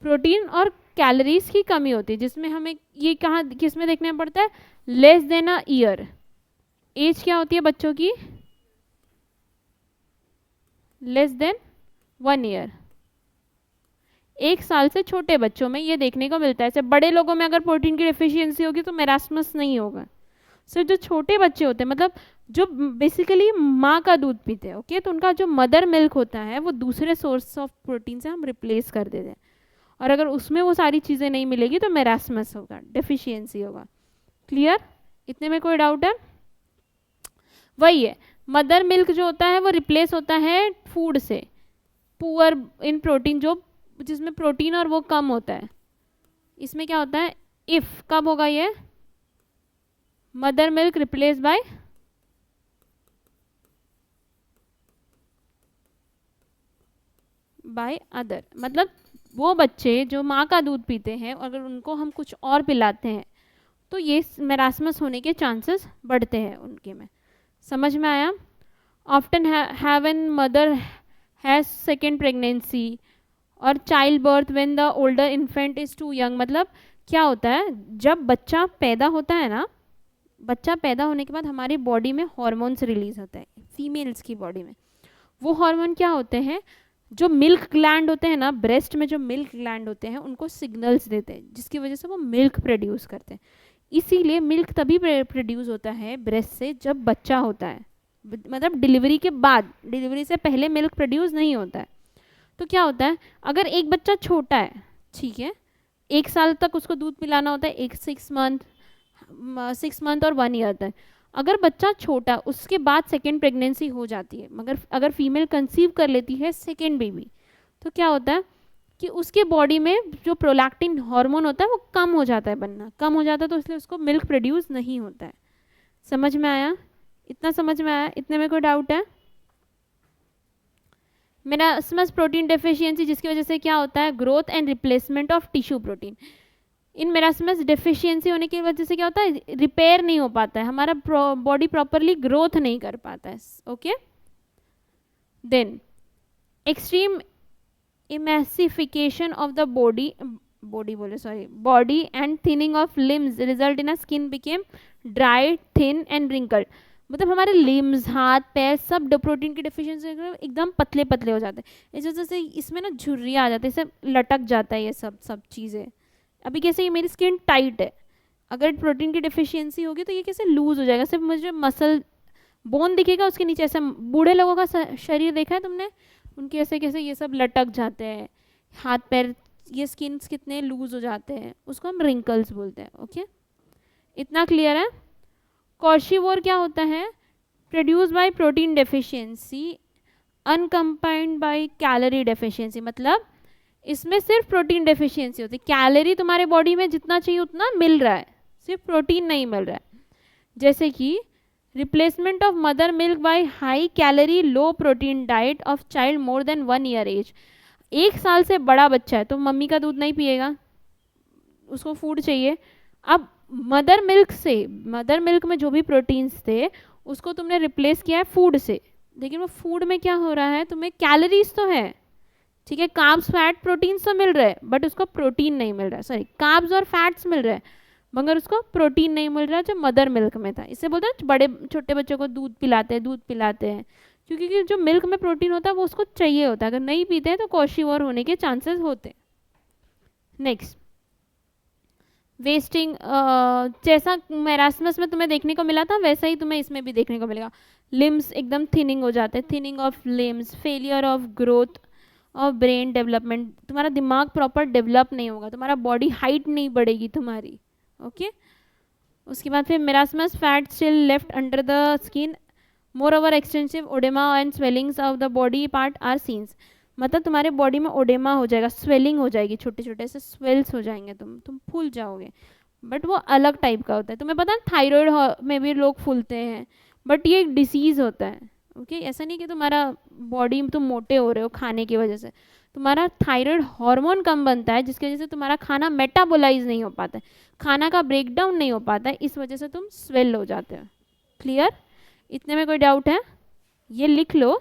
protein और कैलोरीज की कमी होती है, जिसमें हमें ये कहाँ किसमें देखना पड़ता है, less than a year. Age क्या होती है बच्चों की, लेस देन 1 ईयर। 1 साल से छोटे बच्चों में ये देखने को मिलता है। ऐसे बड़े लोगों में अगर प्रोटीन की डेफिशिएंसी होगी तो मैरास्मस नहीं होगा। सिर्फ जो छोटे बच्चे होते हैं, मतलब जो बेसिकली माँ का दूध पीते हैं, ओके, तो उनका जो मदर मिल्क होता है वो दूसरे सोर्स ऑफ प्रोटीन से हम रिप्लेस कर देते हैं, और अगर उसमें वो सारी चीज़ें नहीं मिलेगी तो मैरास्मस होगा, डेफिशिएंसी होगा। क्लियर? इतने में कोई डाउट है? वही है, मदर मिल्क जो होता है वो रिप्लेस होता है फूड से, पुअर इन प्रोटीन, जो जिसमें प्रोटीन और वो कम होता है। इसमें क्या होता है, इफ कब होगा ये, mother milk replace by other, मतलब वो बच्चे जो माँ का दूध पीते हैं अगर उनको हम कुछ और पिलाते हैं तो ये मैरास्मस होने के चांसेस बढ़ते हैं उनके में। समझ में आया? Often have an mother has second pregnancy और child birth when the older infant is too young, मतलब क्या होता है, जब बच्चा पैदा होता है ना, बच्चा पैदा होने के बाद हमारी बॉडी में हॉर्मोन्स रिलीज होता है, फीमेल्स की बॉडी में। वो हार्मोन क्या होते हैं, जो मिल्क ग्लैंड होते हैं ना, ब्रेस्ट में जो मिल्क ग्लैंड होते हैं उनको सिग्नल्स देते हैं, जिसकी वजह से वो मिल्क प्रोड्यूस करते हैं। इसीलिए मिल्क तभी प्रोड्यूस होता है ब्रेस्ट से जब बच्चा होता है, मतलब डिलीवरी के बाद, डिलीवरी से पहले मिल्क प्रोड्यूस नहीं होता है। तो क्या होता है, अगर एक बच्चा छोटा है, ठीक है, 1 साल तक उसको दूध पिलाना होता है, 6 मंथ और 1 ईयर तक। अगर बच्चा छोटा, उसके बाद सेकेंड प्रेगनेंसी हो जाती है, मगर अगर फीमेल कंसीव कर लेती है सेकेंड बेबी, तो क्या होता है कि उसके बॉडी में जो प्रोलैक्टिन हार्मोन होता है वो कम हो जाता है, बनना कम हो जाता है, तो इसलिए उसको मिल्क प्रोड्यूस नहीं होता है। समझ में आया? इतना समझ में आया? इतने में कोई डाउट है? मेरास्मस प्रोटीन डेफिशिएंसी, जिसकी वजह से क्या होता है, growth and replacement of tissue protein. In marasmus deficiency होने की वजह से क्या होता है, रिपेयर नहीं हो पाता है, हमारा बॉडी प्रॉपरली ग्रोथ नहीं कर पाता है। Okay, then extreme emaciation of the body and thinning of limbs result in a skin became dry, thin and wrinkled. मतलब हमारे लिम्स, हाथ पैर सब प्रोटीन की डेफिशिएंसी एकदम पतले पतले हो जाते हैं, इस वजह से इसमें ना झुर्रियाँ आ जाती है, इसे लटक जाता है ये सब चीज़ें। अभी कैसे ये मेरी स्किन टाइट है, अगर प्रोटीन की डेफिशिएंसी होगी तो ये कैसे लूज हो जाएगा, सिर्फ मुझे मसल बोन दिखेगा, उसके नीचे ऐसा, बूढ़े लोगों का शरीर देखा है तुमने, उनके ऐसे कैसे ये सब लटक जाते हैं, हाथ पैर, ये स्किन कितने लूज हो जाते हैं, उसको हम रिंकल्स बोलते हैं। ओके, इतना क्लियर है? कॉर्शिवोर क्या होता है, produce by protein deficiency uncombined by calorie deficiency, मतलब इसमें सिर्फ प्रोटीन डेफिशिएंसी होती है, कैलोरी तुम्हारे बॉडी में जितना चाहिए उतना मिल रहा है, सिर्फ प्रोटीन नहीं मिल रहा है। जैसे कि replacement of mother milk by high calorie low protein diet of child more than 1 year age. 1 साल से बड़ा बच्चा है तो मम्मी का दूध नहीं पिएगा, उसको फूड चाहिए। अब मदर मिल्क में जो भी प्रोटीन्स थे उसको तुमने रिप्लेस किया है फूड से, लेकिन वो फूड में क्या हो रहा है, तुम्हें कैलोरीज तो है, ठीक है, कार्ब्स फैट प्रोटीन्स तो मिल रहे हैं, बट उसको प्रोटीन नहीं मिल रहा है, सॉरी कार्ब्स और फैट्स मिल रहे हैं मगर उसको प्रोटीन नहीं मिल रहा जो मदर मिल्क में था। इससे बोलते हैं बड़े छोटे बच्चों को दूध पिलाते हैं क्योंकि जो मिल्क में प्रोटीन होता है वो उसको चाहिए होता है, अगर नहीं पीते हैं तो कॉशिवोर होने के चांसेस होते हैं। नेक्स्ट, वेस्टिंग, जैसा मेरास्मस में तुम्हें देखने को मिला था वैसा ही तुम्हें इसमें भी देखने को मिलेगा। लिम्स एकदम थिनिंग हो जाते हैं, thinning of limbs, failure of growth और ब्रेन डेवलपमेंट, तुम्हारा दिमाग प्रॉपर डेवलप नहीं होगा, तुम्हारा बॉडी हाइट नहीं बढ़ेगी तुम्हारी। ओके, उसके बाद फिर marasmus fat still left under the skin, moreover extensive oedema and swellings of the body part are seen, मतलब तुम्हारे बॉडी में ओडेमा हो जाएगा, स्वेलिंग हो जाएगी, छोटे छोटे से स्वेल्स हो जाएंगे, तुम फूल जाओगे, बट वो अलग टाइप का होता है। तुम्हें पता है थायराइड में भी लोग फूलते हैं, बट ये एक डिसीज होता है। ओके, ऐसा नहीं कि तुम्हारा बॉडी तुम मोटे हो रहे हो खाने की वजह से, तुम्हारा थायराइड हार्मोन कम बनता है जिसकी वजह से तुम्हारा खाना मेटाबोलाइज नहीं हो पाता है, खाना का ब्रेकडाउन नहीं हो पाता है, इस वजह से तुम स्वेल हो जाते हो। क्लियर? इतने में कोई डाउट है? ये लिख लो,